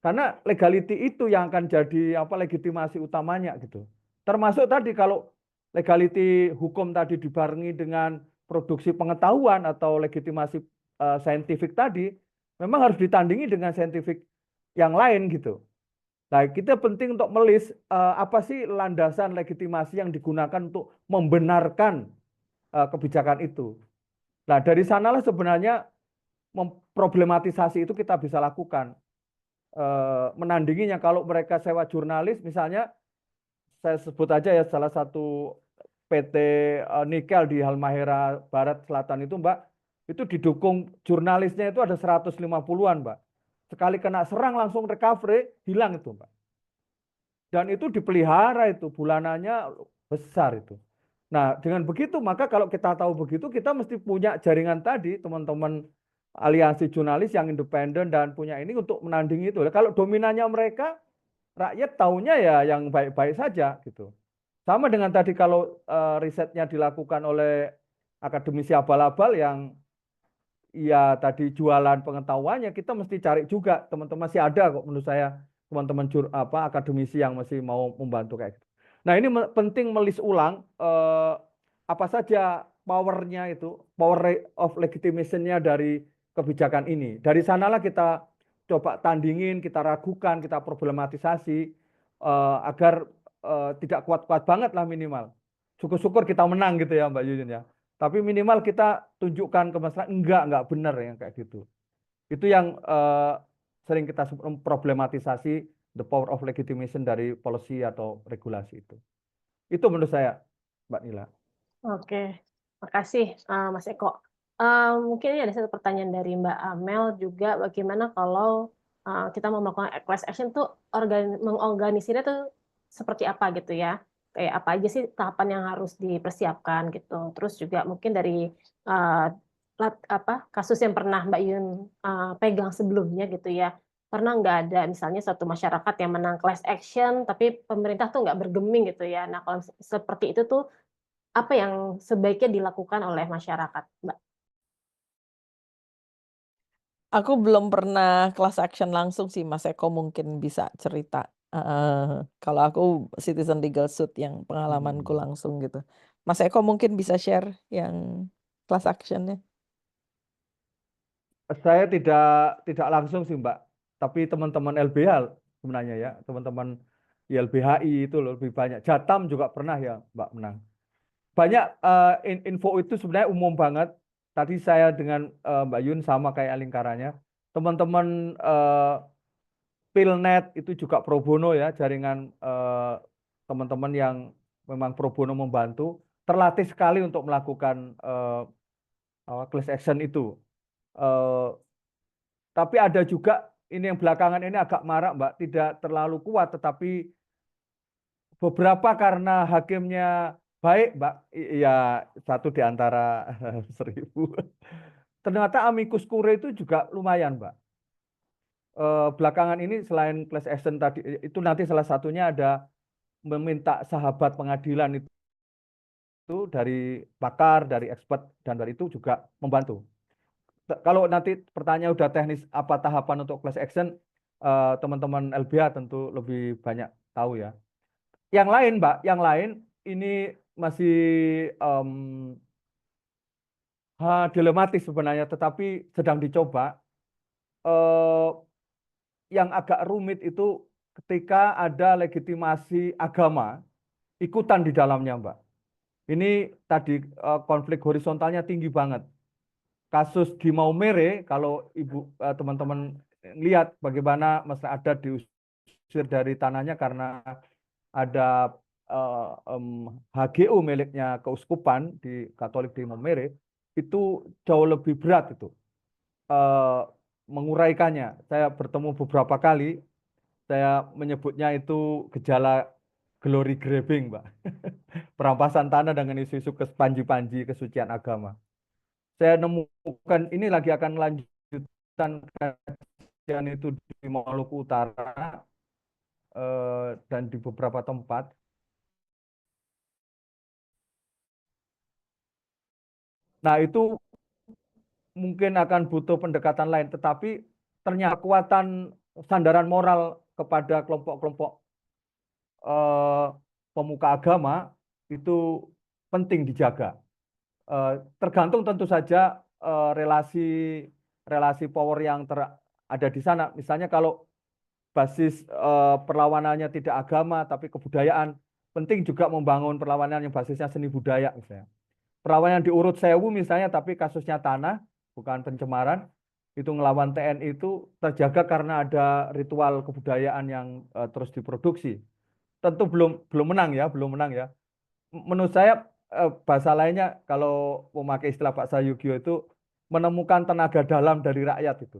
Karena legality itu yang akan jadi apa legitimasi utamanya gitu. Termasuk tadi kalau legality hukum tadi dibarengi dengan produksi pengetahuan atau legitimasi saintifik tadi, memang harus ditandingi dengan saintifik yang lain gitu. Nah, kita penting untuk melis apa sih landasan legitimasi yang digunakan untuk membenarkan kebijakan itu. Nah, dari sanalah sebenarnya memproblematisasi itu kita bisa lakukan. Menandinginya kalau mereka sewa jurnalis, misalnya saya sebut aja ya salah satu PT Nikel di Halmahera Barat Selatan itu, Mbak, itu didukung jurnalisnya itu ada 150-an, Mbak. Sekali kena serang langsung recovery, hilang itu, Mbak. Dan itu dipelihara itu, bulanannya besar itu. Nah, dengan begitu, maka kalau kita tahu begitu, kita mesti punya jaringan tadi, teman-teman aliansi jurnalis yang independen dan punya ini untuk menandingi itu. Kalau dominannya mereka, rakyat taunya ya yang baik-baik saja gitu. Sama dengan tadi kalau risetnya dilakukan oleh akademisi abal-abal yang ya tadi jualan pengetahuannya, kita mesti cari juga teman-teman, masih ada kok menurut saya teman-teman akademisi yang masih mau membantu kayak gitu. Nah, ini penting melis ulang apa saja powernya itu, power of legitimation-nya dari kebijakan ini. Dari sanalah kita coba tandingin, kita ragukan, kita problematisasi agar tidak kuat-kuat banget lah minimal. Syukur-syukur kita menang gitu ya Mbak Yuyun ya. Tapi minimal kita tunjukkan ke masyarakat enggak benar yang kayak gitu. Itu yang sering kita problematisasi the power of legitimation dari policy atau regulasi itu. Itu menurut saya, Mbak Nila. Oke, makasih Mas Eko. Mungkin ini ada satu pertanyaan dari Mbak Amel juga, bagaimana kalau kita mau melakukan class action tuh mengorganisirnya tuh seperti apa gitu ya? Kayak apa aja sih tahapan yang harus dipersiapkan gitu. Terus juga mungkin dari kasus yang pernah Mbak Yun pegang sebelumnya gitu ya. Pernah nggak ada misalnya satu masyarakat yang menang class action, tapi pemerintah tuh nggak bergeming gitu ya. Nah, kalau seperti itu tuh apa yang sebaiknya dilakukan oleh masyarakat, Mbak? Aku belum pernah class action langsung sih, Mas Eko mungkin bisa cerita. Kalau aku citizen legal suit yang pengalamanku langsung gitu. Mas Eko mungkin bisa share yang class actionnya. Saya tidak langsung sih Mbak, tapi teman-teman LBH sebenarnya ya, teman-teman YLBHI itu lebih banyak. Jatam juga pernah ya Mbak menang. Banyak info itu sebenarnya umum banget. Tadi saya dengan Mbak Yun sama kayak lingkarannya. Teman-teman Pilnet itu juga pro bono ya, jaringan teman-teman yang memang pro bono membantu, terlatih sekali untuk melakukan class action itu. Tapi ada juga ini yang belakangan ini agak marak Mbak, tidak terlalu kuat, tetapi beberapa karena hakimnya baik Mbak, ya satu di antara 1000. Ternyata amicus curiae itu juga lumayan Mbak. Belakangan ini selain class action tadi, itu nanti salah satunya ada meminta sahabat pengadilan itu dari pakar, dari expert, dan dari itu juga membantu. Kalau nanti pertanyaan udah teknis apa tahapan untuk class action, teman-teman LBH tentu lebih banyak tahu ya. Yang lain Mbak, yang lain ini masih dilematis sebenarnya, tetapi sedang dicoba. Yang agak rumit itu ketika ada legitimasi agama ikutan di dalamnya Mbak. Ini tadi konflik horizontalnya tinggi banget. Kasus di Maumere, kalau ibu teman-teman lihat bagaimana masyarakat adat diusir dari tanahnya karena ada HGU miliknya keuskupan di Katolik di Maumere, itu jauh lebih berat itu menguraikannya. Saya bertemu beberapa kali, saya menyebutnya itu gejala glory grabbing, Mbak. Perampasan tanah dengan isu-isu panji-panji kesucian agama. Saya nemukan ini lagi akan lanjutan kajian itu di Maluku Utara dan di beberapa tempat. Nah, itu mungkin akan butuh pendekatan lain, tetapi ternyata kekuatan sandaran moral kepada kelompok-kelompok pemuka agama itu penting dijaga. Tergantung tentu saja relasi power yang ada di sana. Misalnya kalau basis perlawanannya tidak agama tapi kebudayaan, penting juga membangun perlawanan yang basisnya seni budaya misalnya. Perlawanan di Urut Sewu misalnya tapi kasusnya tanah bukan pencemaran, itu ngelawan TNI itu terjaga karena ada ritual kebudayaan yang terus diproduksi. Tentu belum menang ya. Menurut saya bahasa lainnya kalau memakai istilah Pak Sayugio itu menemukan tenaga dalam dari rakyat itu.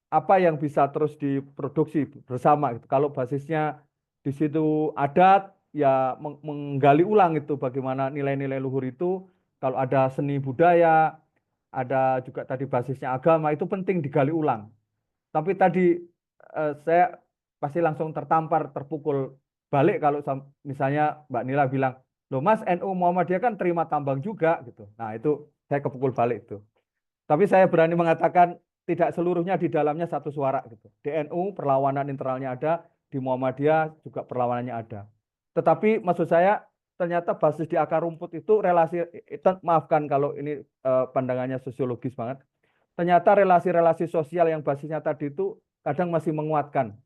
Apa yang bisa terus diproduksi bersama gitu. Kalau basisnya di situ adat, ya menggali ulang itu bagaimana nilai-nilai luhur itu. Kalau ada seni budaya, ada juga tadi basisnya agama, itu penting digali ulang. Tapi tadi saya pasti langsung tertampar, terpukul balik kalau misalnya Mbak Nila bilang, loh Mas, NU Muhammadiyah kan terima tambang juga gitu. Nah itu saya kepukul balik itu. Tapi saya berani mengatakan tidak seluruhnya di dalamnya satu suara gitu. Di NU perlawanan internalnya ada, di Muhammadiyah juga perlawanannya ada. Tetapi maksud saya ternyata basis di akar rumput itu relasi, maafkan kalau ini pandangannya sosiologis banget. Ternyata relasi-relasi sosial yang basisnya tadi itu kadang masih menguatkan.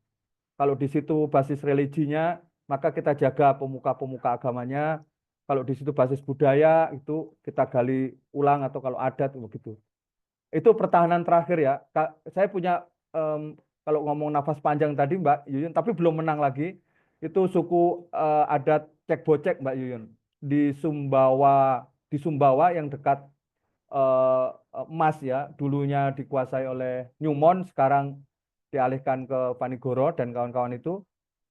Kalau di situ basis religinya, maka kita jaga pemuka-pemuka agamanya. Kalau di situ basis budaya, itu kita gali ulang atau kalau adat begitu. Itu pertahanan terakhir ya. Saya punya, kalau ngomong nafas panjang tadi Mbak Yuyun, tapi belum menang lagi. Itu suku adat Cek Bocek Mbak Yuyun. Di Sumbawa yang dekat Emas ya, dulunya dikuasai oleh Newmont, sekarang dialihkan ke Panigoro dan kawan-kawan itu.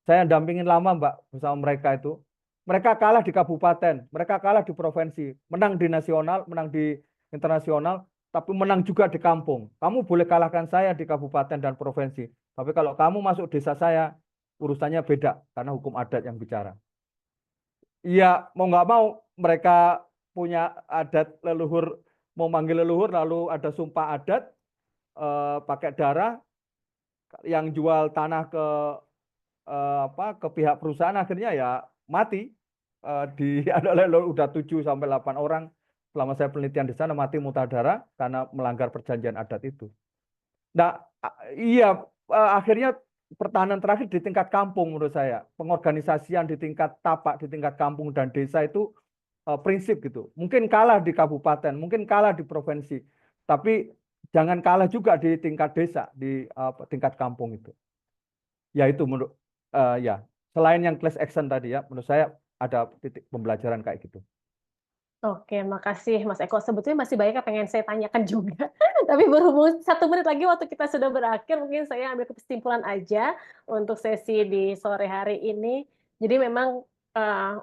Saya dampingin lama Mbak bersama mereka itu. Mereka kalah di kabupaten, mereka kalah di provinsi, menang di nasional, menang di internasional, tapi menang juga di kampung. Kamu boleh kalahkan saya di kabupaten dan provinsi, tapi kalau kamu masuk desa saya, urusannya beda karena hukum adat yang bicara. Iya, mau nggak mau mereka punya adat leluhur, mau manggil leluhur, lalu ada sumpah adat, pakai darah, yang jual tanah ke pihak perusahaan akhirnya ya mati. Ada udah 7 sampai 8 orang selama saya penelitian di sana mati muntah darah karena melanggar perjanjian adat itu. Nah, iya, akhirnya pertahanan terakhir di tingkat kampung menurut saya, pengorganisasian di tingkat tapak, di tingkat kampung dan desa itu prinsip gitu. Mungkin kalah di kabupaten, mungkin kalah di provinsi, tapi jangan kalah juga di tingkat desa, di tingkat kampung itu. Ya itu menurut ya, selain yang class action tadi ya, menurut saya ada titik pembelajaran kayak gitu. Oke, makasih Mas Eko. Sebetulnya masih banyak yang pengen saya tanyakan juga. Tapi berhubung 1 menit lagi waktu kita sudah berakhir, mungkin saya ambil kesimpulan aja untuk sesi di sore hari ini. Jadi memang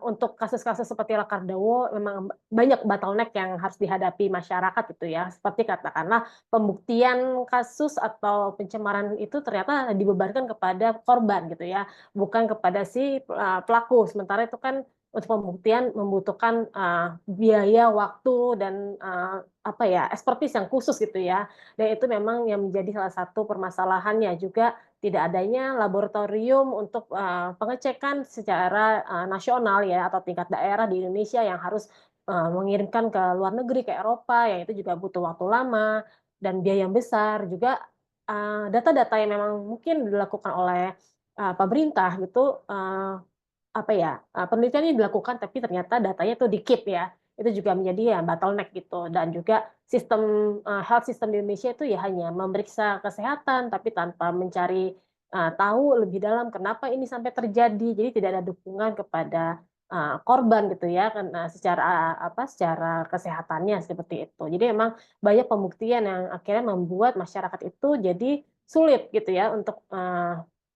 untuk kasus-kasus seperti Lakardowo memang banyak bottleneck yang harus dihadapi masyarakat gitu ya. Seperti katakanlah pembuktian kasus atau pencemaran itu ternyata dibebankan kepada korban gitu ya, bukan kepada si pelaku. Sementara itu kan untuk pembuktian membutuhkan biaya, waktu, dan expertise yang khusus gitu ya. Dan itu memang yang menjadi salah satu permasalahannya juga tidak adanya laboratorium untuk pengecekan secara nasional ya atau tingkat daerah di Indonesia yang harus mengirimkan ke luar negeri, ke Eropa, yang itu juga butuh waktu lama dan biaya yang besar. Juga data-data yang memang mungkin dilakukan oleh pemerintah gitu, penelitiannya dilakukan tapi ternyata datanya itu di-keep ya. Itu juga menjadi ya bottleneck gitu. Dan juga sistem health system di Indonesia itu ya hanya memeriksa kesehatan tapi tanpa mencari tahu lebih dalam kenapa ini sampai terjadi. Jadi tidak ada dukungan kepada korban gitu ya, karena secara kesehatannya seperti itu. Jadi memang banyak pembuktian yang akhirnya membuat masyarakat itu jadi sulit gitu ya untuk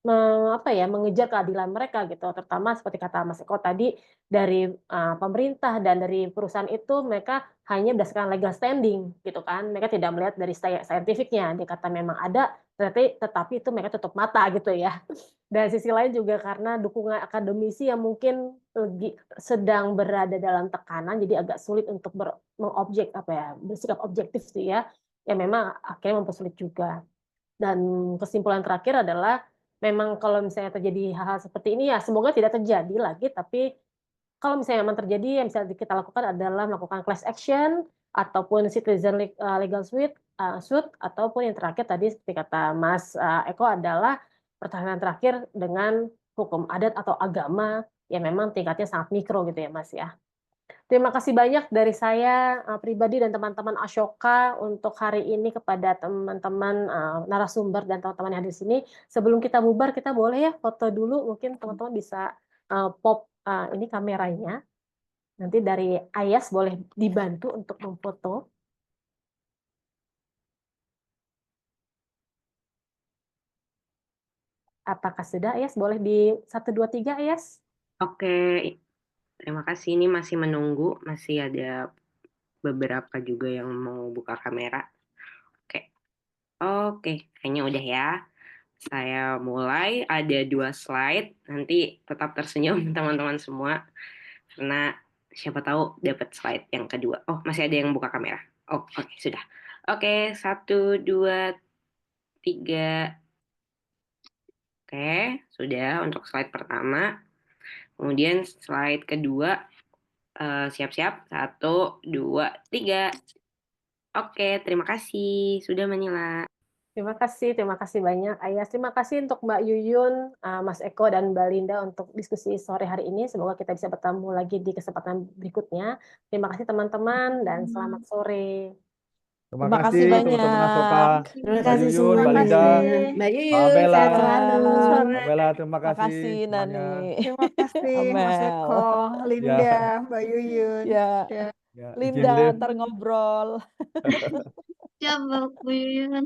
mengejar keadilan mereka gitu, terutama seperti kata Mas Eko tadi, dari pemerintah dan dari perusahaan itu mereka hanya berdasarkan legal standing gitu kan, mereka tidak melihat dari saintifiknya. Dia kata memang ada, tetapi itu mereka tutup mata gitu ya. Dan sisi lain juga karena dukungan akademisi yang mungkin sedang berada dalam tekanan, jadi agak sulit untuk bersikap objektif sih ya, yang memang akhirnya mempersulit juga. Dan kesimpulan terakhir adalah memang kalau misalnya terjadi hal-hal seperti ini ya semoga tidak terjadi lagi, tapi kalau misalnya memang terjadi, yang bisa kita lakukan adalah melakukan class action ataupun citizen legal suit, ataupun yang terakhir tadi seperti kata Mas Eko adalah pertahanan terakhir dengan hukum adat atau agama yang memang tingkatnya sangat mikro gitu ya Mas ya. Terima kasih banyak dari saya pribadi dan teman-teman Ashoka untuk hari ini kepada teman-teman narasumber dan teman-teman yang hadir di sini. Sebelum kita bubar, kita boleh ya foto dulu. Mungkin teman-teman bisa pop ini kameranya. Nanti dari Ayas boleh dibantu untuk memfoto. Apakah sudah Ayas? Boleh di 1, 2, 3 Ayas? Oke, terima kasih. Ini masih menunggu, masih ada beberapa juga yang mau buka kamera. Oke, kayaknya udah ya. Saya mulai, ada 2 slide. Nanti tetap tersenyum teman-teman semua, karena siapa tahu dapat slide yang kedua. Oh, masih ada yang buka kamera. Oh, oke, sudah. Oke, 1, 2, 3. Oke, sudah untuk slide pertama. Kemudian slide kedua, siap-siap. 1, 2, 3. Oke, terima kasih sudah Manila. Terima kasih banyak Ayas. Terima kasih untuk Mbak Yuyun, Mas Eko, dan Mbak Linda untuk diskusi sore hari ini. Semoga kita bisa bertemu lagi di kesempatan berikutnya. Terima kasih teman-teman dan selamat sore. Terima Terima kasih kasih teman-teman Ashoka, banyak. Terima Mbak kasih Yuyun, Mbak semuanya. Linda, Mbak Mbak Yuyun, Amela, sehat selalu. Mbak Bella, terima Terima kasih kasih semuanya. Nani. Terima kasih Mas Amel. Eko, Ya, Linda, Mbak Yuyun. Ya, Ya. ya, izin Linda, live. ntar ngobrol. Siap, Mbak Yuyun.